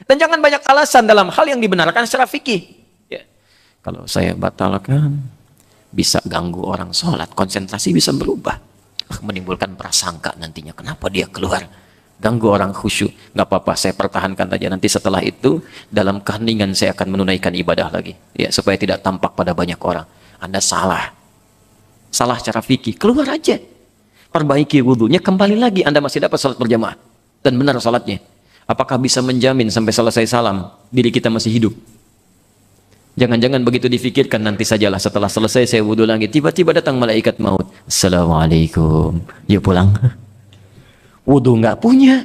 dan jangan banyak alasan dalam hal yang dibenarkan secara fikih, ya. Kalau saya batalkan, bisa ganggu orang sholat, konsentrasi bisa berubah. Menimbulkan prasangka nantinya, kenapa dia keluar? Ganggu orang khusyuk. Nggak apa-apa, saya pertahankan aja. Nanti setelah itu, dalam keheningan saya akan menunaikan ibadah lagi. Ya, supaya tidak tampak pada banyak orang. Anda salah. Salah cara fikih, keluar aja. Perbaiki wudhunya, kembali lagi. Anda masih dapat sholat berjamaah. Dan benar sholatnya. Apakah bisa menjamin sampai selesai salam, diri kita masih hidup? Jangan-jangan begitu difikirkan, nanti sajalah setelah selesai saya wudhu lagi, tiba-tiba datang malaikat maut. Assalamualaikum. Yuk pulang. Wudhu nggak punya,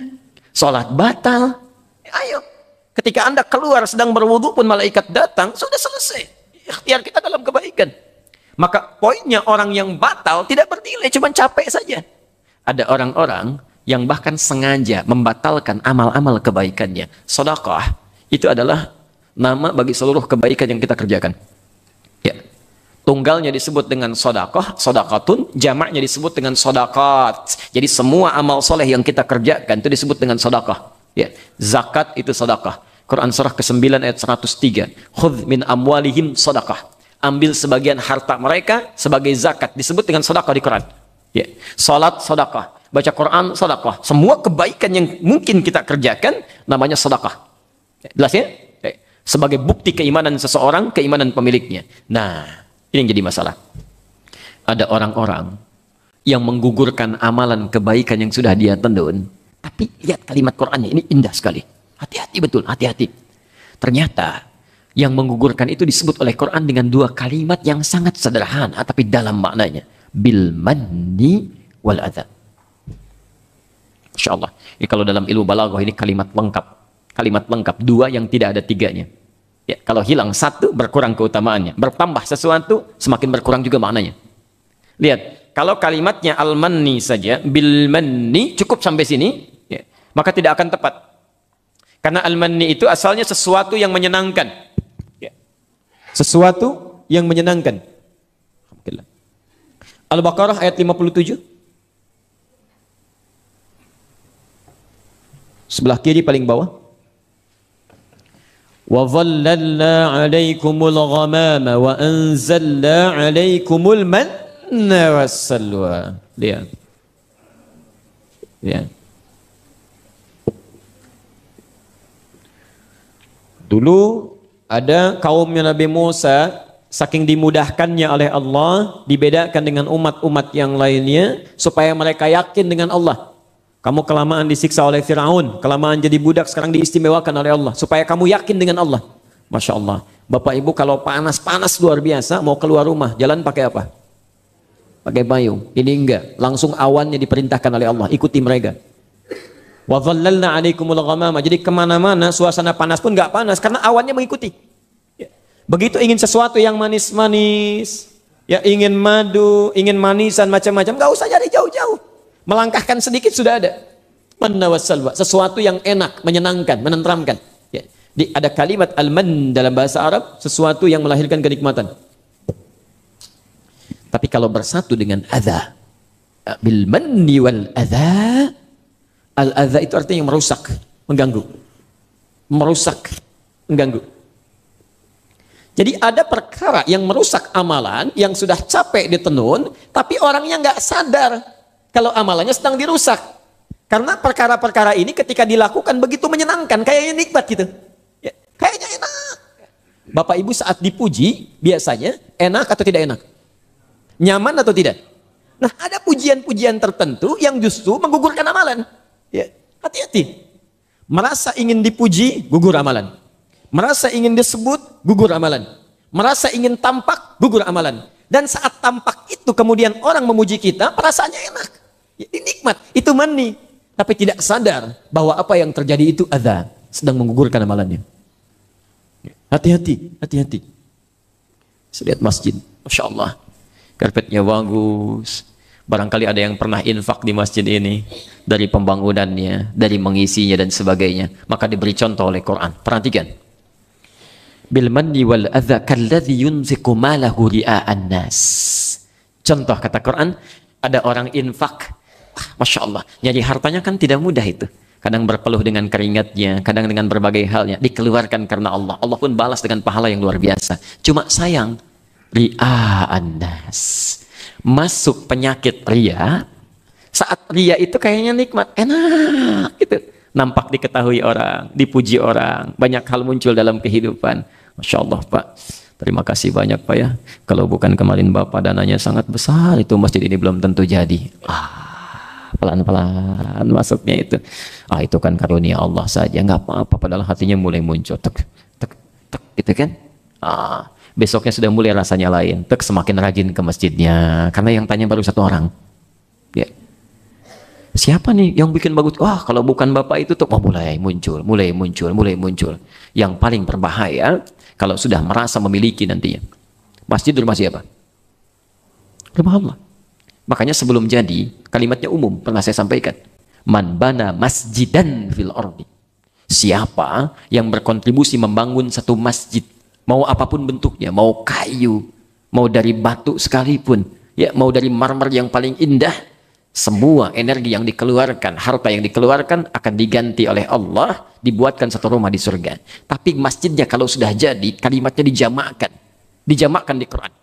sholat batal. Ayo. Ketika Anda keluar sedang berwudhu pun malaikat datang, sudah selesai. Ikhtiar kita dalam kebaikan. Maka poinnya orang yang batal tidak bernilai, cuma capek saja. Ada orang-orang yang bahkan sengaja membatalkan amal-amal kebaikannya. Sedekah itu adalah nama bagi seluruh kebaikan yang kita kerjakan. Ya. Tunggalnya disebut dengan sedekah, sedekatun, jamaknya disebut dengan sedekat. Jadi semua amal soleh yang kita kerjakan itu disebut dengan sedekah. Ya. Zakat itu sedekah. Quran surah ke-9 ayat 103. Khudz min amwalihim sedekah. Ambil sebagian harta mereka sebagai zakat, disebut dengan sedekah di Quran. Ya. Salat sedekah, baca Quran sedekah. Semua kebaikan yang mungkin kita kerjakan namanya sedekah. Jelas ya? Sebagai bukti keimanan seseorang, keimanan pemiliknya. Nah, ini yang jadi masalah. Ada orang-orang yang menggugurkan amalan kebaikan yang sudah dia tendun, tapi lihat kalimat Qur'annya, ini indah sekali. Hati-hati betul, hati-hati. Ternyata yang menggugurkan itu disebut oleh Quran dengan dua kalimat yang sangat sederhana, tapi dalam maknanya. Bil manni wal adha. Masya Allah. Ini kalau dalam ilmu balaghah ini kalimat lengkap. Kalimat lengkap, dua yang tidak ada tiganya. Ya, kalau hilang satu, berkurang keutamaannya. Bertambah sesuatu, semakin berkurang juga maknanya. Lihat, kalau kalimatnya al-manni saja, bil manni, cukup sampai sini, ya, maka tidak akan tepat. Karena al-manni itu asalnya sesuatu yang menyenangkan. Ya. Sesuatu yang menyenangkan. Al-Baqarah ayat 57. Sebelah kiri paling bawah. وَظَلَّلْنَا عَلَيْكُمُ الْغَمَامَ وَأَنزَلْنَا عَلَيْكُمُ الْمَنَّ وَالسَّلْوَى. Lihat. Ya. Dulu ada kaumnya Nabi Musa, saking dimudahkannya oleh Allah, dibedakan dengan umat-umat yang lainnya, supaya mereka yakin dengan Allah. Kamu kelamaan disiksa oleh Fir'aun, kelamaan jadi budak, sekarang diistimewakan oleh Allah, supaya kamu yakin dengan Allah. Masya Allah. Bapak Ibu kalau panas-panas luar biasa, mau keluar rumah, jalan pakai apa? Pakai payung. Ini enggak, langsung awannya diperintahkan oleh Allah, ikuti mereka. Wa dhallalna 'alaikumul ghamama. Jadi kemana-mana suasana panas pun enggak panas, karena awannya mengikuti. Begitu ingin sesuatu yang manis-manis, ya ingin madu, ingin manisan macam-macam, enggak usah cari jauh-jauh. Melangkahkan sedikit sudah ada. Manna wassalwa, sesuatu yang enak, menyenangkan, menenteramkan. Ya. Ada kalimat al-man dalam bahasa Arab, sesuatu yang melahirkan kenikmatan. Tapi kalau bersatu dengan adha, bil manni wal adha, al-adha itu artinya yang merusak, mengganggu. Merusak, mengganggu. Jadi ada perkara yang merusak amalan, yang sudah capek ditenun, tapi orangnya nggak sadar kalau amalannya sedang dirusak. Karena perkara-perkara ini ketika dilakukan begitu menyenangkan, kayaknya nikmat gitu. Ya, kayaknya enak. Bapak Ibu saat dipuji, biasanya enak atau tidak enak? Nyaman atau tidak? Nah, ada pujian-pujian tertentu yang justru menggugurkan amalan. Ya, hati-hati. Merasa ingin dipuji, gugur amalan. Merasa ingin disebut, gugur amalan. Merasa ingin tampak, gugur amalan. Dan saat tampak itu kemudian orang memuji kita, perasaannya enak. Ini nikmat, itu manni. Tapi tidak sadar bahwa apa yang terjadi itu adha, sedang menggugurkan amalannya. Hati-hati, hati-hati. Lihat masjid, Masya Allah. Karpetnya bagus. Barangkali ada yang pernah infak di masjid ini. Dari pembangunannya, dari mengisinya dan sebagainya. Maka diberi contoh oleh Quran. Perhatikan. Bil manni wal adha kalladhi yunfiqu malahu ria'an nas. Contoh kata Quran, ada orang infak. Masya Allah, nyari hartanya kan tidak mudah itu. kadang berpeluh dengan keringatnya, kadang dengan berbagai halnya, dikeluarkan karena Allah. Allah pun balas dengan pahala yang luar biasa. Cuma sayang, ria'an nas. Masuk penyakit ria, saat ria itu kayaknya nikmat, enak gitu. Nampak diketahui orang, dipuji orang, banyak hal muncul dalam kehidupan. Masya Allah Pak, terima kasih banyak Pak ya. Kalau bukan kemarin Bapak dananya sangat besar, itu masjid ini belum tentu jadi. Pelan-pelan masuknya itu. Itu kan karunia Allah saja, nggak apa-apa. Padahal hatinya mulai muncul, tek, tek, tek, gitu kan. Besoknya sudah mulai rasanya lain. Tek, semakin rajin ke masjidnya, karena yang tanya baru satu orang. Ya. Siapa nih yang bikin bagus? Wah, kalau bukan Bapak itu tuh, mulai muncul. Yang paling berbahaya, kalau sudah merasa memiliki nantinya. Masjid rumah siapa? Rumah Allah. Makanya sebelum jadi, kalimatnya umum, pernah saya sampaikan. Man bana masjidan fil ardi. Siapa yang berkontribusi membangun satu masjid, mau apapun bentuknya, mau kayu, mau dari batu sekalipun, ya, mau dari marmer yang paling indah, semua energi yang dikeluarkan, harta yang dikeluarkan akan diganti oleh Allah, dibuatkan satu rumah di surga. Tapi masjidnya kalau sudah jadi, kalimatnya dijamakkan di Quran.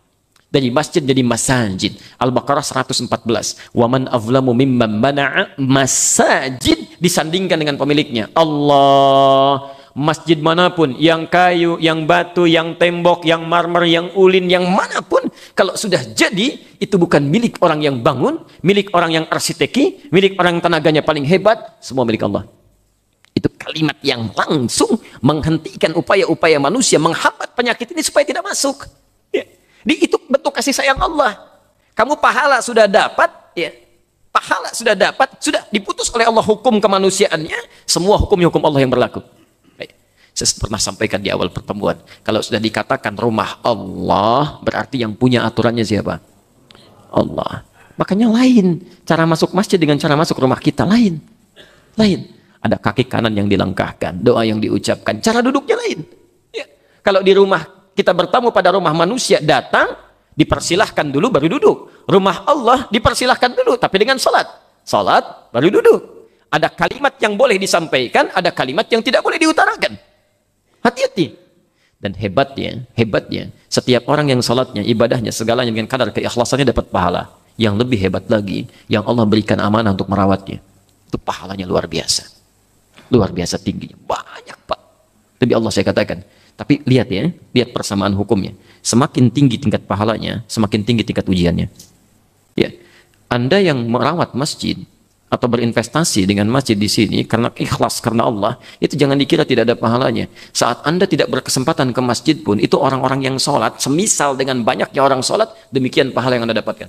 Dari masjid jadi masajid. Al-Baqarah 114. Waman azlamu mimman mana'a masajid, disandingkan dengan pemiliknya. Allah. Masjid manapun, yang kayu, yang batu, yang tembok, yang marmer, yang ulin, yang manapun, kalau sudah jadi, itu bukan milik orang yang bangun, milik orang yang arsiteki, milik orang yang tenaganya paling hebat, semua milik Allah. Itu kalimat yang langsung menghentikan upaya-upaya manusia menghambat penyakit ini supaya tidak masuk. Ya. Itu bentuk kasih sayang Allah. Kamu pahala sudah dapat, ya. Pahala sudah dapat, sudah diputus oleh Allah hukum kemanusiaannya, semua hukumnya hukum Allah yang berlaku. Saya pernah sampaikan di awal pertemuan, kalau sudah dikatakan rumah Allah, berarti yang punya aturannya siapa? Allah. Makanya lain, cara masuk masjid dengan cara masuk rumah kita lain. Ada kaki kanan yang dilangkahkan, doa yang diucapkan, cara duduknya lain. Ya. Kalau di rumah kita bertamu pada rumah manusia, datang, dipersilahkan dulu baru duduk. Rumah Allah dipersilahkan dulu, tapi dengan salat. Salat baru duduk. Ada kalimat yang boleh disampaikan, ada kalimat yang tidak boleh diutarakan. Hati-hati. Dan hebatnya, setiap orang yang salatnya, ibadahnya, segalanya dengan kadar keikhlasannya dapat pahala. Yang lebih hebat lagi, yang Allah berikan amanah untuk merawatnya. Itu pahalanya luar biasa. Luar biasa tingginya. Banyak Pak. Tapi Allah saya katakan. Tapi lihat ya, lihat persamaan hukumnya. Semakin tinggi tingkat pahalanya, semakin tinggi tingkat ujiannya. Ya, Anda yang merawat masjid, atau berinvestasi dengan masjid di sini karena ikhlas karena Allah, itu jangan dikira tidak ada pahalanya. Saat Anda tidak berkesempatan ke masjid pun, itu orang-orang yang sholat, semisal dengan banyaknya orang sholat, demikian pahala yang Anda dapatkan.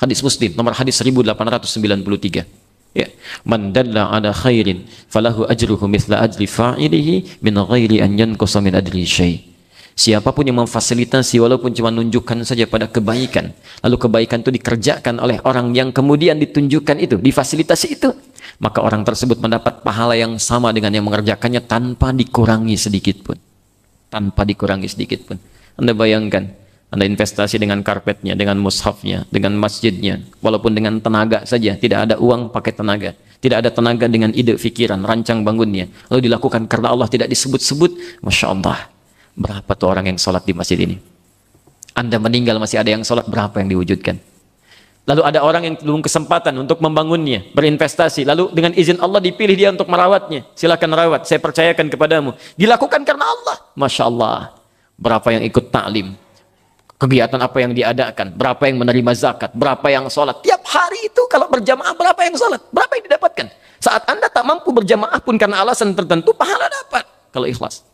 Hadis Muslim, nomor hadis 1893. Ya. Man dalla ala khairin falahu ajruhu mithla ajri fa'ilihi min ghairi an yanqusa min ajri syai'. Siapapun yang memfasilitasi walaupun cuma menunjukkan saja pada kebaikan, lalu kebaikan itu dikerjakan oleh orang yang kemudian ditunjukkan itu, difasilitasi itu, maka orang tersebut mendapat pahala yang sama dengan yang mengerjakannya tanpa dikurangi sedikit pun. Tanpa dikurangi sedikit pun. Anda bayangkan, Anda investasi dengan karpetnya, dengan mushafnya, dengan masjidnya, walaupun dengan tenaga saja, tidak ada uang pakai tenaga, tidak ada tenaga dengan ide, pikiran, rancang bangunnya, lalu dilakukan karena Allah tidak disebut-sebut, Masya Allah. Berapa tuh orang yang sholat di masjid ini? Anda meninggal masih ada yang sholat, berapa yang diwujudkan? Lalu ada orang yang belum kesempatan untuk membangunnya, berinvestasi, lalu dengan izin Allah dipilih dia untuk merawatnya. Silakan rawat, saya percayakan kepadamu. Dilakukan karena Allah. Masya Allah. Berapa yang ikut ta'lim? Kegiatan apa yang diadakan? Berapa yang menerima zakat? Berapa yang sholat? Tiap hari itu kalau berjamaah berapa yang sholat? Berapa yang didapatkan? Saat Anda tak mampu berjamaah pun karena alasan tertentu, pahala dapat. Kalau ikhlas.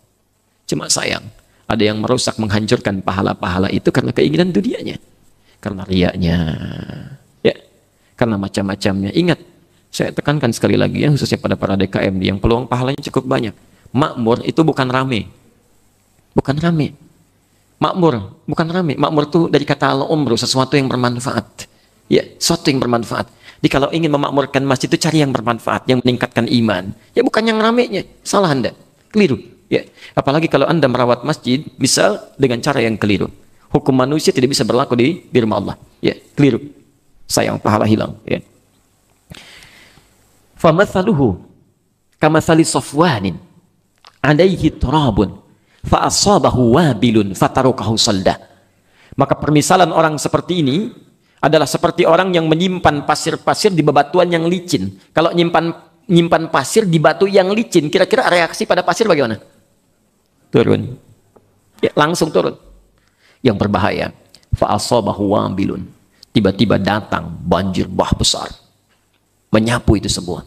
Cuma sayang, ada yang merusak, menghancurkan pahala-pahala itu karena keinginan dunianya, karena riyanya, ya, karena macam-macamnya. Ingat, saya tekankan sekali lagi ya, khususnya pada para DKM yang peluang pahalanya cukup banyak. Makmur itu bukan rame, Makmur bukan rame. Makmur itu dari kata al-umru, sesuatu yang bermanfaat. Ya, sesuatu yang bermanfaat. Jadi kalau ingin memakmurkan masjid itu cari yang bermanfaat, yang meningkatkan iman. Ya bukan yang ramenya. Salah Anda, keliru. Ya, apalagi kalau Anda merawat masjid, misal dengan cara yang keliru. Hukum manusia tidak bisa berlaku di rumah Allah. Ya, keliru. Sayang, pahala hilang. Ya. Famathaluhu kamathali safwanin alaihi turabun fa asabahu wabilun fatarukahu saldah. Maka permisalan orang seperti ini adalah seperti orang yang menyimpan pasir-pasir di bebatuan yang licin. Kalau nyimpan pasir di batu yang licin, kira-kira reaksi pada pasir bagaimana? Turun. Ya, langsung turun. Yang berbahaya, fa asabahu wabilun. Tiba-tiba datang banjir bah besar. Menyapu itu semua.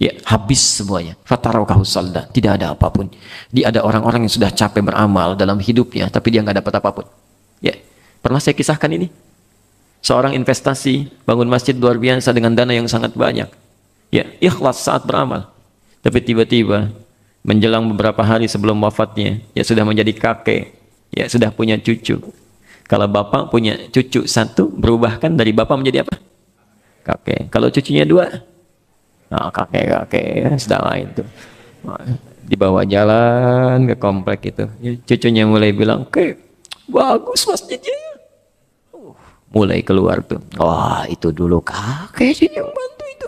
Ya, habis semuanya. Fatarakahu saldah. Tidak ada apapun. Dia ada orang-orang yang sudah capek beramal dalam hidupnya, tapi dia nggak dapat apapun. Ya, pernah saya kisahkan ini. Seorang investasi bangun masjid luar biasa dengan dana yang sangat banyak. Ya, ikhlas saat beramal. Tapi tiba-tiba menjelang beberapa hari sebelum wafatnya, ya sudah menjadi kakek, ya sudah punya cucu. Kalau bapak punya cucu satu, berubahkan dari bapak menjadi apa? Kakek. Kalau cucunya dua, nah, kakek sudah lain tuh. Dibawa jalan ke komplek itu, ya, cucunya mulai bilang, "Oke, bagus masjidnya." Mulai keluar tuh, wah itu dulu kakek sih yang bantu itu.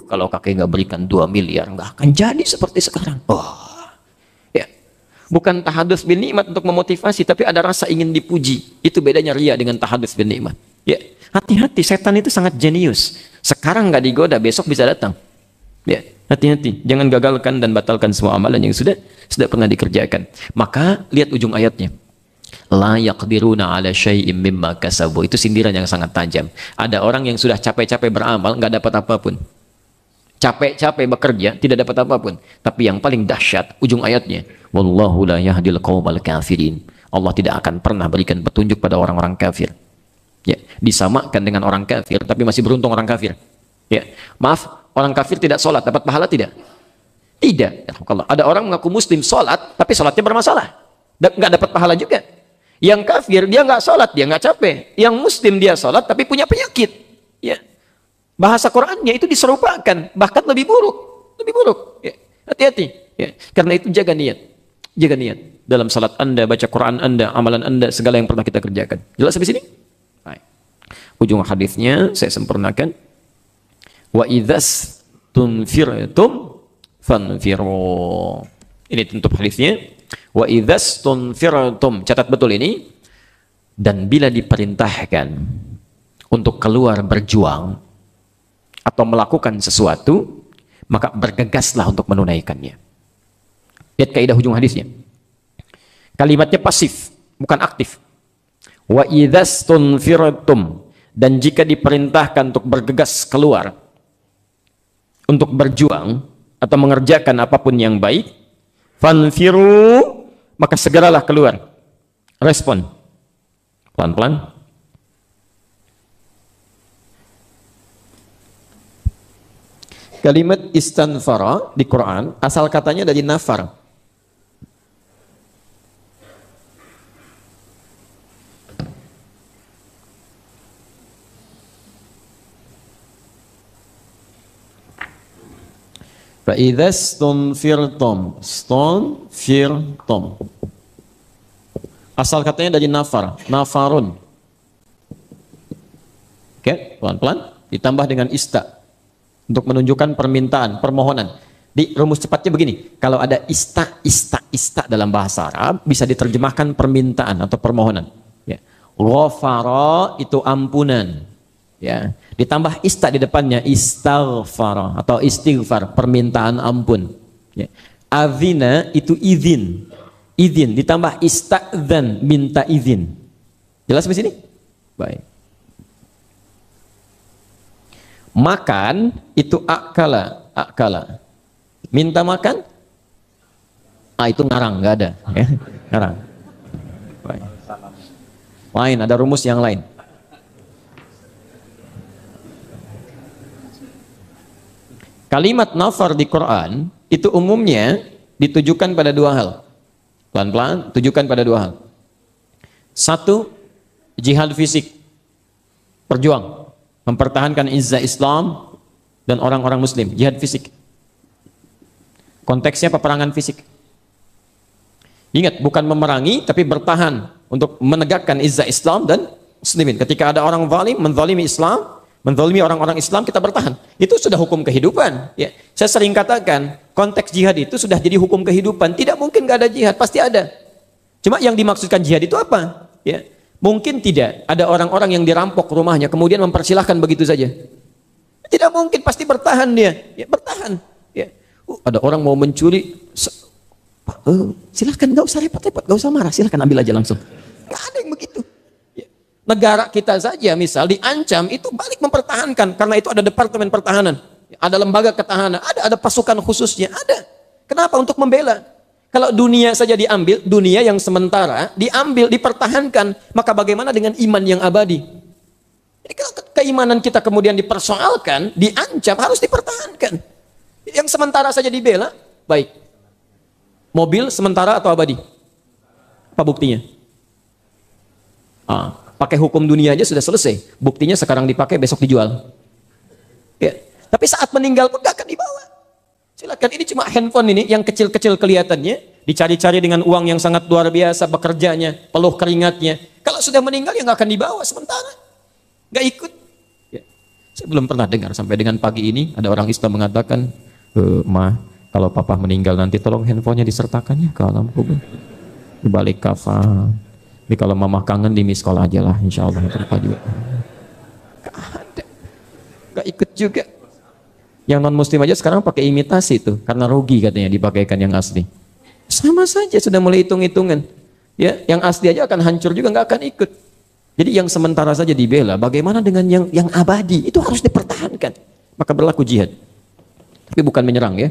Kalau kakek nggak berikan 2 miliar nggak akan jadi seperti sekarang. Ya, bukan tahadus bin nikmat untuk memotivasi, tapi ada rasa ingin dipuji. Itu bedanya ria dengan tahadus bin nikmat. Ya, hati-hati, setan itu sangat jenius. Sekarang nggak digoda, besok bisa datang. Ya, hati-hati, jangan gagalkan dan batalkan semua amalan yang sudah pernah dikerjakan. Maka lihat ujung ayatnya. La yaqdiruna ala syai'im mimma kasabu. Itu sindiran yang sangat tajam. Ada orang yang sudah capek-capek beramal nggak dapat apapun. Capek-capek bekerja tidak dapat apapun. Tapi yang paling dahsyat ujung ayatnya, wallahu la yahdil qaumal kafirin. Allah tidak akan pernah berikan petunjuk pada orang-orang kafir. Ya, disamakan dengan orang kafir, tapi masih beruntung orang kafir. Ya, maaf, orang kafir tidak sholat dapat pahala tidak? Tidak. Ada orang mengaku muslim sholat, tapi sholatnya bermasalah, nggak dapat pahala juga. Yang kafir dia nggak sholat, dia nggak capek. Yang muslim dia sholat tapi punya penyakit. Ya, bahasa Qurannya itu diserupakan, bahkan lebih buruk. Ya, hati-hati. Ya, karena itu jaga niat dalam salat Anda, baca Quran Anda, amalan Anda, segala yang pernah kita kerjakan. Jelas sampai sini? Baik. Ujung hadisnya saya sempurnakan. Wa idzas tunfirtum fanfiru. Ini tutup hadisnya. Wa idzas tunfirtum, catat betul ini. Dan bila diperintahkan untuk keluar berjuang atau melakukan sesuatu, maka bergegaslah untuk menunaikannya. Lihat kaidah ujung hadisnya. Kalimatnya pasif, bukan aktif. Wa idzas tunfirtum, dan jika diperintahkan untuk bergegas keluar untuk berjuang atau mengerjakan apapun yang baik, fanfiru, maka segeralah keluar. Respon pelan-pelan. Kalimat istanfara di Quran asal katanya dari nafar. Fa idza stunfirtum, asal katanya dari nafar, nafarun. Oke, pelan-pelan ditambah dengan ista untuk menunjukkan permintaan, permohonan. Di rumus cepatnya begini, kalau ada ista dalam bahasa Arab bisa diterjemahkan permintaan atau permohonan. Ya. Ghafara itu ampunan. Ya, ditambah ista di depannya, istaghfar atau istighfar, permintaan ampun. Ya. Azina itu izin, ditambah istadzan, minta izin. Jelas di sini? Baik. Makan itu akala, minta makan, itu ngarang, nggak ada. Ya. Ngarang. Baik. Lain, ada rumus yang lain. Kalimat nafar di Quran itu umumnya ditujukan pada dua hal. Pelan-pelan, tujukan pada dua hal. Satu, jihad fisik. Berjuang, mempertahankan izzah Islam dan orang-orang muslim, jihad fisik. Konteksnya peperangan fisik. Ingat, bukan memerangi tapi bertahan untuk menegakkan izzah Islam dan muslimin. Ketika ada orang zalim menzalimi Islam, Menzalimi orang-orang Islam kita bertahan. Itu sudah hukum kehidupan. Ya. Saya sering katakan, konteks jihad itu sudah jadi hukum kehidupan. Tidak mungkin nggak ada jihad, pasti ada. Cuma yang dimaksudkan jihad itu apa? Ya. Mungkin tidak. Ada orang-orang yang dirampok rumahnya, kemudian mempersilahkan begitu saja. Tidak mungkin, pasti bertahan dia. Ya, bertahan. Ya. Ada orang mau mencuri, silahkan, nggak usah repot-repot, nggak usah marah, silahkan ambil aja langsung. Nggak ada yang begitu. Negara kita saja misal diancam itu balik mempertahankan karena itu ada departemen pertahanan, ada lembaga ketahanan, ada pasukan khususnya, ada. Kenapa? Untuk membela. Kalau dunia saja diambil, dunia yang sementara diambil, dipertahankan, maka bagaimana dengan iman yang abadi? Jadi kalau keimanan kita kemudian dipersoalkan, diancam, harus dipertahankan. Yang sementara saja dibela, baik. Mobil sementara atau abadi? Apa buktinya? Pakai hukum dunia aja sudah selesai. Buktinya sekarang dipakai, besok dijual. Ya. Tapi saat meninggal pun gak akan dibawa. Silakan, ini cuma handphone ini yang kecil-kecil kelihatannya, dicari-cari dengan uang yang sangat luar biasa, bekerjanya, peluh keringatnya. Kalau sudah meninggal ya gak akan dibawa sementara. Gak ikut. Ya. Saya belum pernah dengar sampai dengan pagi ini ada orang Islam mengatakan, Ma, kalau papa meninggal nanti tolong handphonenya disertakannya ke alam kubur. Dibalik kafan. Tapi kalau mama kangen di miss call aja lah, insya Allah terlupa juga. Gak ada, gak ikut juga. Yang non muslim aja sekarang pakai imitasi tuh, karena rugi katanya dipakaikan yang asli. Sama saja sudah mulai hitung-hitungan. Ya, yang asli aja akan hancur juga, nggak akan ikut. Jadi yang sementara saja dibela, bagaimana dengan yang abadi? Itu harus dipertahankan. Maka berlaku jihad. Tapi bukan menyerang ya.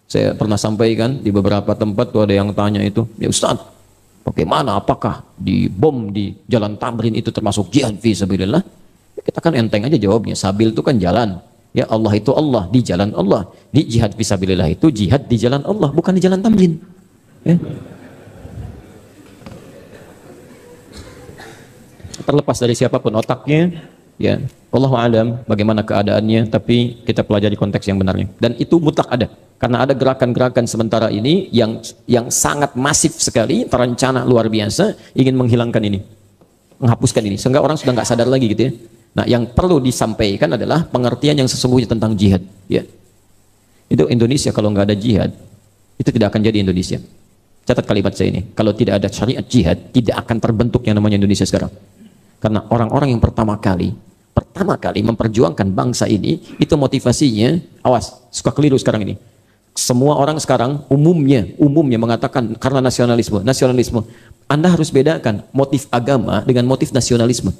Saya pernah sampaikan di beberapa tempat tuh ada yang tanya itu, ya Ustaz, bagaimana, apakah di bom di Jalan Tamrin itu termasuk jihad fi sabilillah? Kita kan enteng aja jawabnya. Sabil itu kan jalan. Ya, Allah itu Allah, di jalan Allah. Di jihad fi sabilillah itu jihad di jalan Allah, bukan di Jalan Tamrin. Ya. Terlepas dari siapapun otaknya, ya, Allahu a'lam bagaimana keadaannya, tapi kita pelajari konteks yang benarnya. Dan itu mutlak ada. Karena ada gerakan-gerakan sementara ini yang sangat masif sekali, terencana luar biasa, ingin menghilangkan ini, menghapuskan ini, sehingga orang sudah nggak sadar lagi gitu ya. Nah, yang perlu disampaikan adalah pengertian yang sesungguhnya tentang jihad. Ya, itu Indonesia kalau nggak ada jihad, itu tidak akan jadi Indonesia. Catat kalimat saya ini, kalau tidak ada syariat jihad, tidak akan terbentuk yang namanya Indonesia sekarang. Karena orang-orang yang pertama kali memperjuangkan bangsa ini, itu motivasinya, awas, suka keliru sekarang ini. Semua orang sekarang umumnya mengatakan karena nasionalisme. Anda harus bedakan motif agama dengan motif nasionalisme.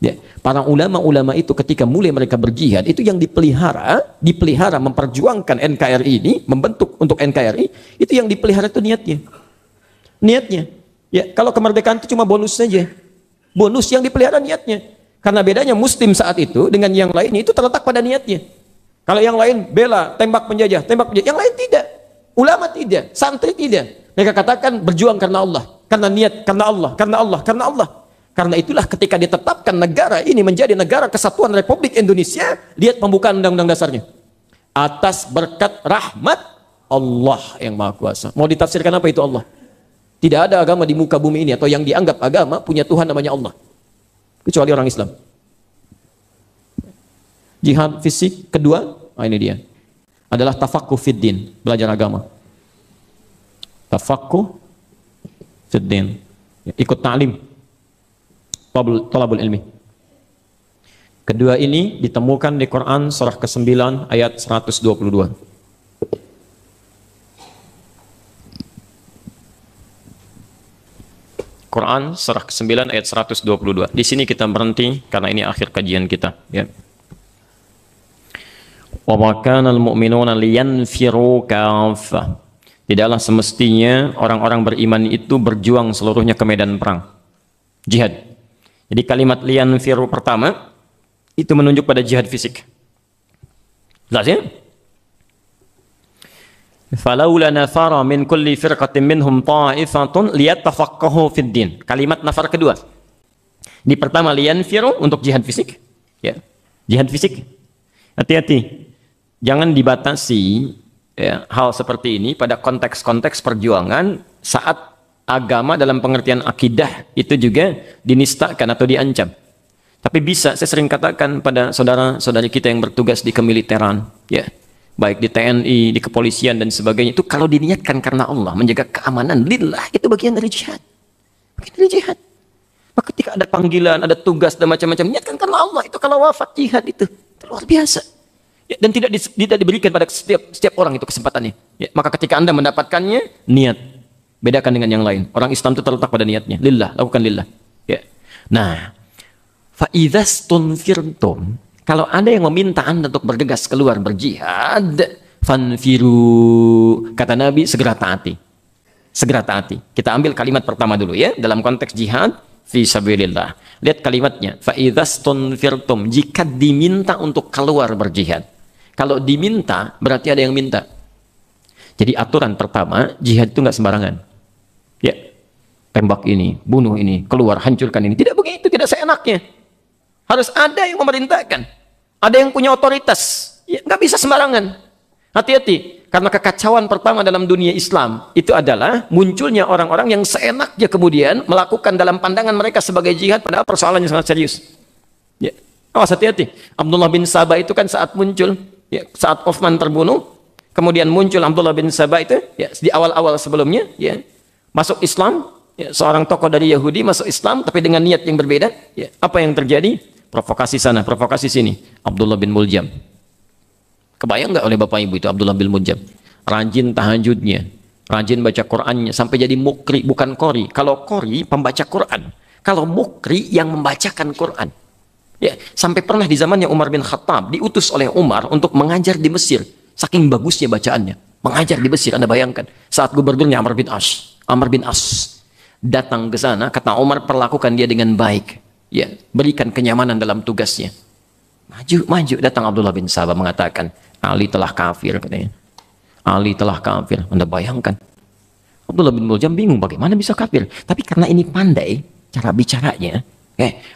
Ya, para ulama-ulama itu ketika mulai mereka berjihad, itu yang dipelihara memperjuangkan NKRI ini, membentuk untuk NKRI, itu yang dipelihara itu niatnya. Ya, kalau kemerdekaan itu cuma bonus saja. Bonus, yang dipelihara niatnya. Karena bedanya muslim saat itu dengan yang lainnya itu terletak pada niatnya. Kalau yang lain bela, tembak penjajah, yang lain tidak. Ulama tidak, santri tidak. Mereka katakan berjuang karena Allah, karena niat, karena Allah. Karena itulah ketika ditetapkan negara ini menjadi negara kesatuan Republik Indonesia, lihat pembukaan undang-undang dasarnya. Atas berkat rahmat Allah yang Maha Kuasa. Mau ditafsirkan apa itu Allah? Tidak ada agama di muka bumi ini atau yang dianggap agama punya Tuhan namanya Allah, kecuali orang Islam. Jihad fisik kedua, ini dia, adalah tafaqquh fid din, belajar agama. Tafaqquh fid din, ikut ta'lim, talabul ilmi. Kedua ini ditemukan di Quran surah ke-9 ayat 122. Quran surah ke-9 ayat 122. Di sini kita berhenti karena ini akhir kajian kita, ya. Wa ma kana al-mu'minuna liyanfiru kaffah. Tidaklah semestinya orang-orang beriman itu berjuang seluruhnya ke medan perang. Jihad. Jadi kalimat liyanfiru pertama itu menunjuk pada jihad fisik. Jelas ya? Falaula nafara min kulli firqatin minhum ta'ifatun liyatafaqahu fid din. Kalimat nafar kedua. Di pertama liyanfiru untuk jihad fisik, ya. Jihad fisik. Hati-hati. Jangan dibatasi ya, hal seperti ini pada konteks-konteks perjuangan saat agama dalam pengertian akidah itu juga dinistakan atau diancam. Tapi bisa, saya sering katakan pada saudara-saudari kita yang bertugas di kemiliteran, ya, baik di TNI, di kepolisian dan sebagainya, itu kalau diniatkan karena Allah, menjaga keamanan, lillah, itu bagian dari jihad. Bagian dari jihad. Maka ketika ada panggilan, ada tugas dan macam-macam, niatkan karena Allah, itu kalau wafat jihad itu luar biasa. Ya, dan tidak diberikan pada setiap orang itu kesempatannya. Ya, maka ketika Anda mendapatkannya, niat. Bedakan dengan yang lain. Orang Islam itu terletak pada niatnya. Lillah, lakukan lillah. Ya. Nah, فَإِذَسْتُنْفِرْتُمْ, kalau ada yang meminta Anda untuk bergegas keluar berjihad, فَانْفِرُوا, kata Nabi, segera taati. Segera taati. Kita ambil kalimat pertama dulu ya, dalam konteks jihad, fi sabilillah. Lihat kalimatnya, فَإِذَسْتُنْفِرْتُمْ, jika diminta untuk keluar berjihad. Kalau diminta, berarti ada yang minta. Jadi aturan pertama, jihad itu nggak sembarangan. Ya, tembak ini, bunuh ini, keluar, hancurkan ini. Tidak begitu, tidak seenaknya. Harus ada yang memerintahkan. Ada yang punya otoritas. Ya, nggak bisa sembarangan. Hati-hati. Karena kekacauan pertama dalam dunia Islam itu adalah munculnya orang-orang yang seenaknya kemudian melakukan dalam pandangan mereka sebagai jihad, padahal persoalannya sangat serius. Ya. Awas, hati-hati. Abdullah bin Sabah itu kan saat muncul, ya, saat Uthman terbunuh, kemudian muncul Abdullah bin Sabah itu, ya, di awal-awal sebelumnya, ya, masuk Islam, ya, seorang tokoh dari Yahudi masuk Islam, tapi dengan niat yang berbeda. Ya, apa yang terjadi? Provokasi sana, provokasi sini. Abdullah bin Muljam. Kebayang nggak oleh Bapak Ibu itu Abdullah bin Muljam? Rajin tahajudnya, rajin baca Qur'annya, sampai jadi mukri, bukan qori. Kalau qori, pembaca Qur'an. Kalau mukri, yang membacakan Qur'an. Ya, sampai pernah di zamannya Umar bin Khattab, diutus oleh Umar untuk mengajar di Mesir. Saking bagusnya bacaannya. Mengajar di Mesir, Anda bayangkan. Saat gubernurnya Amr bin As datang ke sana, kata Umar, perlakukan dia dengan baik. Ya, berikan kenyamanan dalam tugasnya. Maju, datang Abdullah bin Sabah mengatakan, Ali telah kafir, katanya. Ali telah kafir. Anda bayangkan. Abdullah bin Muljam bingung bagaimana bisa kafir. Tapi karena ini pandai cara bicaranya,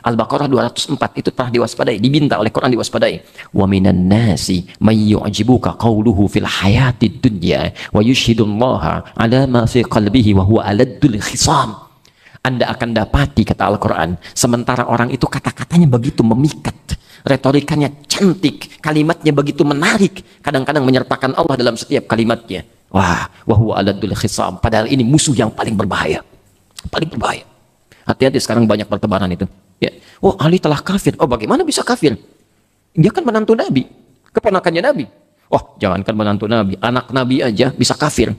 Al-Baqarah 204 itu telah diwaspadai, diminta oleh Quran diwaspadai. Wa minan nasi may yu'jibuka qawluhu fil hayatid dunya wa yushhidullaha ala ma fi qalbihi wa huwa aladdul khisam. Anda akan dapati, kata Al-Quran, sementara orang itu kata-katanya begitu memikat, retorikanya cantik, kalimatnya begitu menarik, kadang-kadang menyertakan Allah dalam setiap kalimatnya. Wah, wahuwa aladul khisam. Padahal ini musuh yang paling berbahaya. Paling berbahaya. Hati-hati, sekarang banyak pertebaran itu. Ya. Oh, Ali telah kafir. Oh, bagaimana bisa kafir? Dia kan menantu Nabi, keponakannya Nabi. Oh, jangankan menantu Nabi, anak Nabi aja bisa kafir.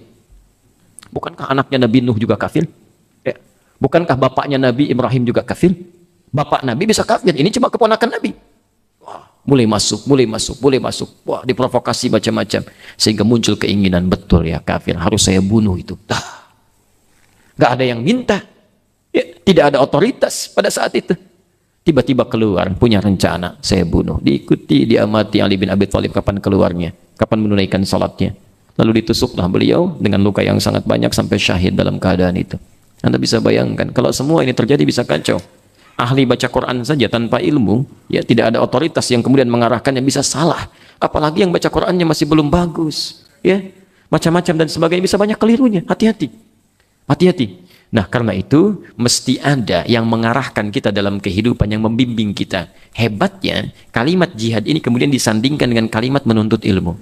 Bukankah anaknya Nabi Nuh juga kafir? Bukankah bapaknya Nabi Ibrahim juga kafir? Bapak Nabi bisa kafir, ini cuma keponakan Nabi. Wah, mulai masuk. Wah, diprovokasi macam-macam. Sehingga muncul keinginan, betul ya kafir, harus saya bunuh itu. Gak ada yang minta. Ya, tidak ada otoritas pada saat itu. Tiba-tiba keluar, punya rencana, saya bunuh. Diikuti, diamati Ali bin Abi Thalib kapan keluarnya, kapan menunaikan salatnya. Lalu ditusuklah beliau dengan luka yang sangat banyak sampai syahid dalam keadaan itu. Anda bisa bayangkan, kalau semua ini terjadi bisa kacau. Ahli baca Quran saja tanpa ilmu, ya tidak ada otoritas yang kemudian mengarahkannya, bisa salah. Apalagi yang baca Qurannya masih belum bagus, ya macam-macam dan sebagainya, bisa banyak kelirunya. Hati-hati, hati-hati. Nah, karena itu mesti ada yang mengarahkan kita dalam kehidupan, yang membimbing kita. Hebatnya kalimat jihad ini kemudian disandingkan dengan kalimat menuntut ilmu.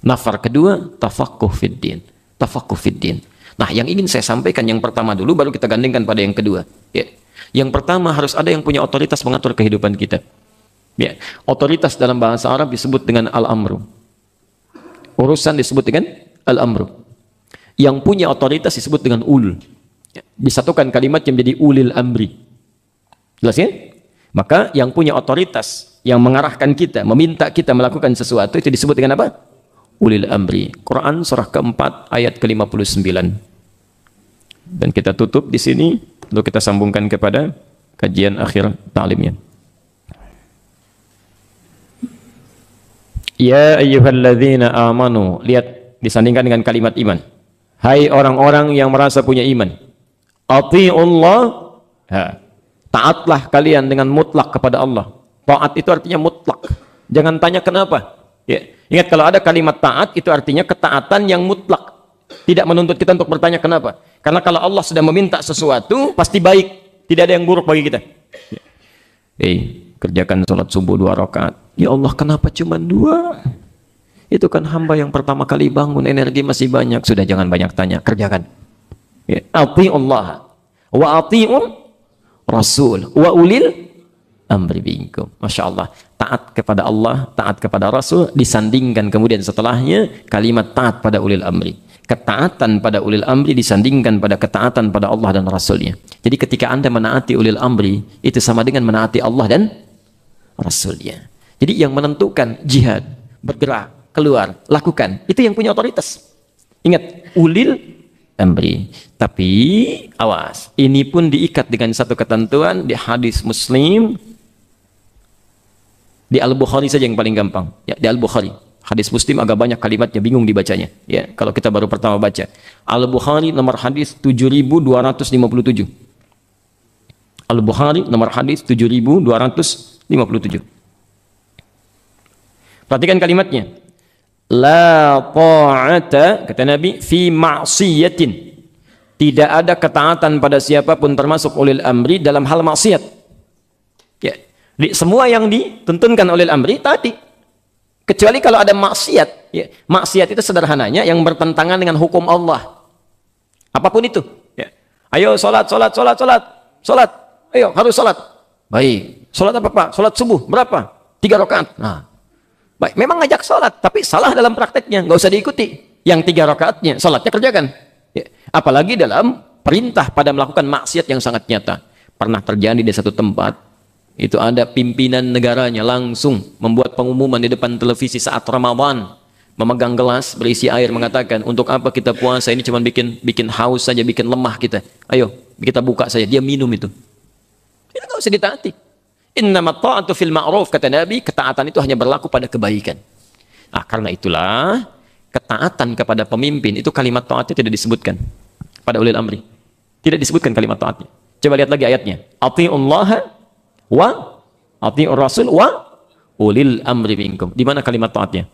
Nafar kedua, tafaqquh fiddin. Tafaqquh fiddin. Nah, yang ingin saya sampaikan yang pertama dulu, baru kita gandengkan pada yang kedua. Ya. Yang pertama, harus ada yang punya otoritas mengatur kehidupan kita. Ya. Otoritas dalam bahasa Arab disebut dengan al-amru. Urusan disebut dengan al-amru. Yang punya otoritas disebut dengan ul. Ya. Disatukan kalimatnya menjadi ulil amri. Jelas ya? Maka yang punya otoritas, yang mengarahkan kita, meminta kita melakukan sesuatu, itu disebut dengan apa? Ulil amri. Quran surah keempat ayat ke-59. Dan kita tutup di sini, lalu kita sambungkan kepada kajian akhir ta'limnya. Ya ayyuhalladzina amanu, lihat disandingkan dengan kalimat iman. Hai orang-orang yang merasa punya iman. Ati'ullah, taatlah kalian dengan mutlak kepada Allah. Taat itu artinya mutlak. Jangan tanya kenapa. Ya. Ingat, kalau ada kalimat taat itu artinya ketaatan yang mutlak. Tidak menuntut kita untuk bertanya kenapa. Karena kalau Allah sudah meminta sesuatu pasti baik, tidak ada yang buruk bagi kita. Ya. Kerjakan sholat subuh 2 rakaat. Ya Allah, kenapa cuma 2? Itu kan hamba yang pertama kali bangun, energi masih banyak. Sudah, jangan banyak tanya, kerjakan. Ya, ati'ullah wa ati'ur rasul wa ulil amri minkum. Masya Allah, taat kepada Allah, taat kepada Rasul, disandingkan kemudian setelahnya kalimat taat pada ulil amri. Ketaatan pada ulil amri disandingkan pada ketaatan pada Allah dan Rasulnya. Jadi ketika Anda menaati ulil amri, itu sama dengan menaati Allah dan Rasulnya. Jadi yang menentukan jihad, bergerak, keluar, lakukan, itu yang punya otoritas. Ingat, ulil amri. Tapi awas, ini pun diikat dengan satu ketentuan di hadis Muslim. Di Al-Bukhari saja yang paling gampang. Ya, di Al-Bukhari. Hadis Muslim agak banyak kalimatnya, bingung dibacanya. Ya, kalau kita baru pertama baca. Al-Bukhari nomor hadis 7257. Al-Bukhari nomor hadis 7257. Perhatikan kalimatnya. La ta'ata, kata Nabi, fi ma'siyatin. Tidak ada ketaatan pada siapapun termasuk ulil amri dalam hal maksiat. Ya. Semua yang dituntunkan oleh amri tadi, kecuali kalau ada maksiat. Ya. Maksiat itu sederhananya yang bertentangan dengan hukum Allah, apapun itu. Ya. Ayo sholat. Ayo harus sholat. Baik, sholat apa Pak? Sholat subuh berapa? 3 rakaat. Nah, baik, memang ngajak sholat, tapi salah dalam prakteknya, nggak usah diikuti. Yang 3 rakaatnya, sholatnya kerjakan. Ya. Apalagi dalam perintah pada melakukan maksiat yang sangat nyata. Pernah terjadi di satu tempat. Itu ada pimpinan negaranya langsung membuat pengumuman di depan televisi saat Ramadan, memegang gelas berisi air, mengatakan, untuk apa kita puasa ini, cuma bikin haus saja, bikin lemah kita. Ayo kita buka saja. Dia minum itu. Itu nggak usah ditaati. Innamat ta'atu fil ma'ruf, kata Nabi, ketaatan itu hanya berlaku pada kebaikan. Nah, karena itulah ketaatan kepada pemimpin itu kalimat taatnya tidak disebutkan pada ulil amri. Tidak disebutkan kalimat taatnya. Coba lihat lagi ayatnya. Ati'ullaha wa ati'ur rasul wa ulil amri minkum. Di mana kalimat taatnya?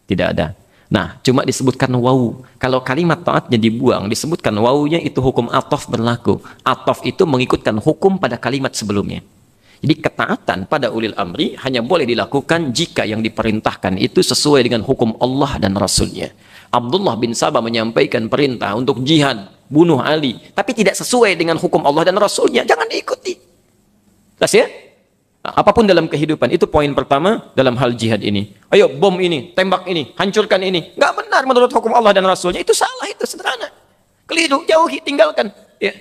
Tidak ada. Nah, cuma disebutkan waw. Kalau kalimat taatnya dibuang, disebutkan wawnya, itu hukum atof berlaku. Atof itu mengikutkan hukum pada kalimat sebelumnya. Jadi ketaatan pada ulil amri hanya boleh dilakukan jika yang diperintahkan itu sesuai dengan hukum Allah dan Rasulnya. Abdullah bin Sabah menyampaikan perintah untuk jihad, bunuh Ali, tapi tidak sesuai dengan hukum Allah dan Rasulnya, jangan diikuti. Jelas ya? Nah, apapun dalam kehidupan, itu poin pertama dalam hal jihad ini. Ayo bom ini, tembak ini, hancurkan ini. Nggak benar menurut hukum Allah dan Rasulnya. Itu salah, itu sederhana. Keliru, jauhi, tinggalkan. Ya.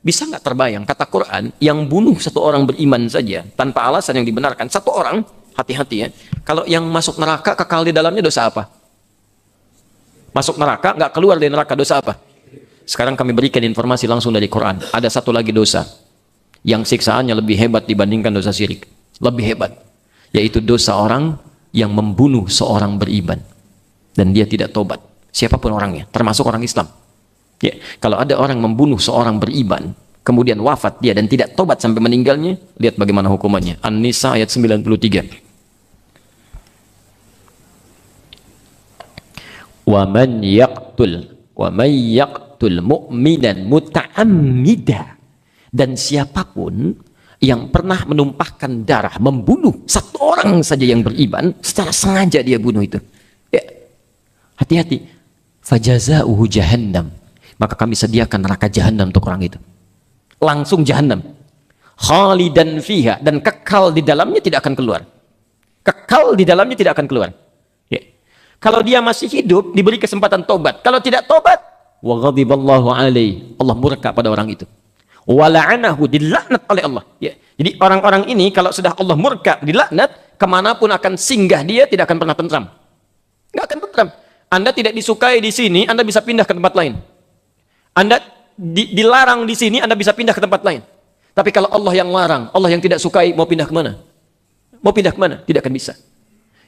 Bisa nggak terbayang kata Quran, yang bunuh satu orang beriman saja tanpa alasan yang dibenarkan, satu orang, hati-hati ya. Kalau yang masuk neraka kekal di dalamnya, dosa apa? Masuk neraka, nggak keluar dari neraka, dosa apa? Sekarang kami berikan informasi langsung dari Quran. Ada satu lagi dosa yang siksaannya lebih hebat dibandingkan dosa syirik, lebih hebat, yaitu dosa orang yang membunuh seorang beriman dan dia tidak tobat, siapapun orangnya, termasuk orang Islam. Ya, kalau ada orang membunuh seorang beriman, kemudian wafat dia dan tidak tobat sampai meninggalnya, lihat bagaimana hukumannya. An-Nisa ayat 93. Wa man yaqtul mu'minan muta'ammidan, dan siapapun yang pernah menumpahkan darah, membunuh satu orang saja yang beriman, secara sengaja dia bunuh itu. Ya. Hati-hati. Fajaza'uhu jahannam. Maka kami sediakan neraka jahannam untuk orang itu. Langsung jahannam. Khalidan fiha, dan kekal di dalamnya, tidak akan keluar. Kekal di dalamnya, tidak akan keluar. Ya. Kalau dia masih hidup, diberi kesempatan tobat. Kalau tidak tobat, wa ghadiballahu alaihi, Allah murka pada orang itu. Wala'anahu, dilaknat oleh Allah. Ya. Jadi orang-orang ini kalau sudah Allah murka, dilaknat, kemanapun akan singgah dia, tidak akan pernah tentram. Nggak akan tentram. Anda tidak disukai di sini, Anda bisa pindah ke tempat lain. Anda dilarang di sini, Anda bisa pindah ke tempat lain. Tapi kalau Allah yang larang, Allah yang tidak sukai, mau pindah ke mana? Mau pindah ke mana? Tidak akan bisa.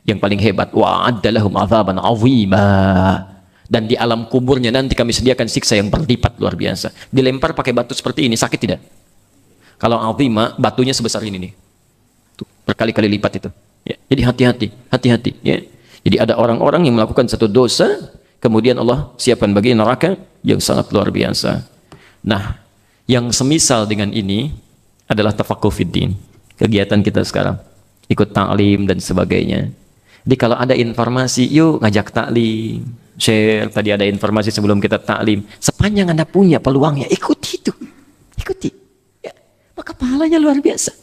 Yang paling hebat, wa'addalahum azaban azimah. Dan di alam kuburnya nanti kami sediakan siksa yang berlipat luar biasa. Dilempar pakai batu seperti ini, sakit tidak? Kalau azimah, batunya sebesar ini nih. Tuh, berkali-kali lipat itu. Ya, jadi hati-hati, hati-hati. Ya. Jadi ada orang-orang yang melakukan satu dosa, kemudian Allah siapkan bagi neraka yang sangat luar biasa. Nah, yang semisal dengan ini adalah tafaqquh fid din. kegiatan kita sekarang. Ikut taklim dan sebagainya. Jadi kalau ada informasi, yuk ngajak taklim. Share, tadi ada informasi sebelum kita taklim. Sepanjang Anda punya peluangnya, ikuti itu. Ikuti. Ya. Maka pahalanya luar biasa.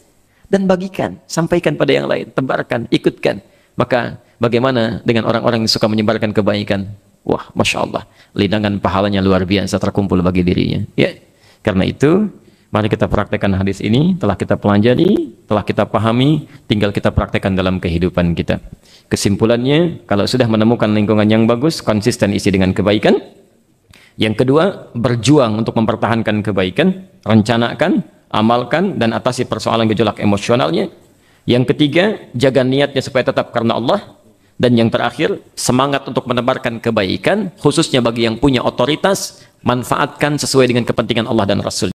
Dan bagikan, sampaikan pada yang lain, tebarkan, ikutkan. Maka bagaimana dengan orang-orang yang suka menyebarkan kebaikan? Wah, Masya Allah, lindangan pahalanya luar biasa terkumpul bagi dirinya. Ya. Karena itu, mari kita praktekkan hadis ini, telah kita pelajari, telah kita pahami, tinggal kita praktekkan dalam kehidupan kita. Kesimpulannya, kalau sudah menemukan lingkungan yang bagus, konsisten isi dengan kebaikan. Yang kedua, berjuang untuk mempertahankan kebaikan, rencanakan, amalkan, dan atasi persoalan gejolak emosionalnya. Yang ketiga, jaga niatnya supaya tetap karena Allah. Dan yang terakhir, semangat untuk menebarkan kebaikan, khususnya bagi yang punya otoritas, manfaatkan sesuai dengan kepentingan Allah dan Rasul.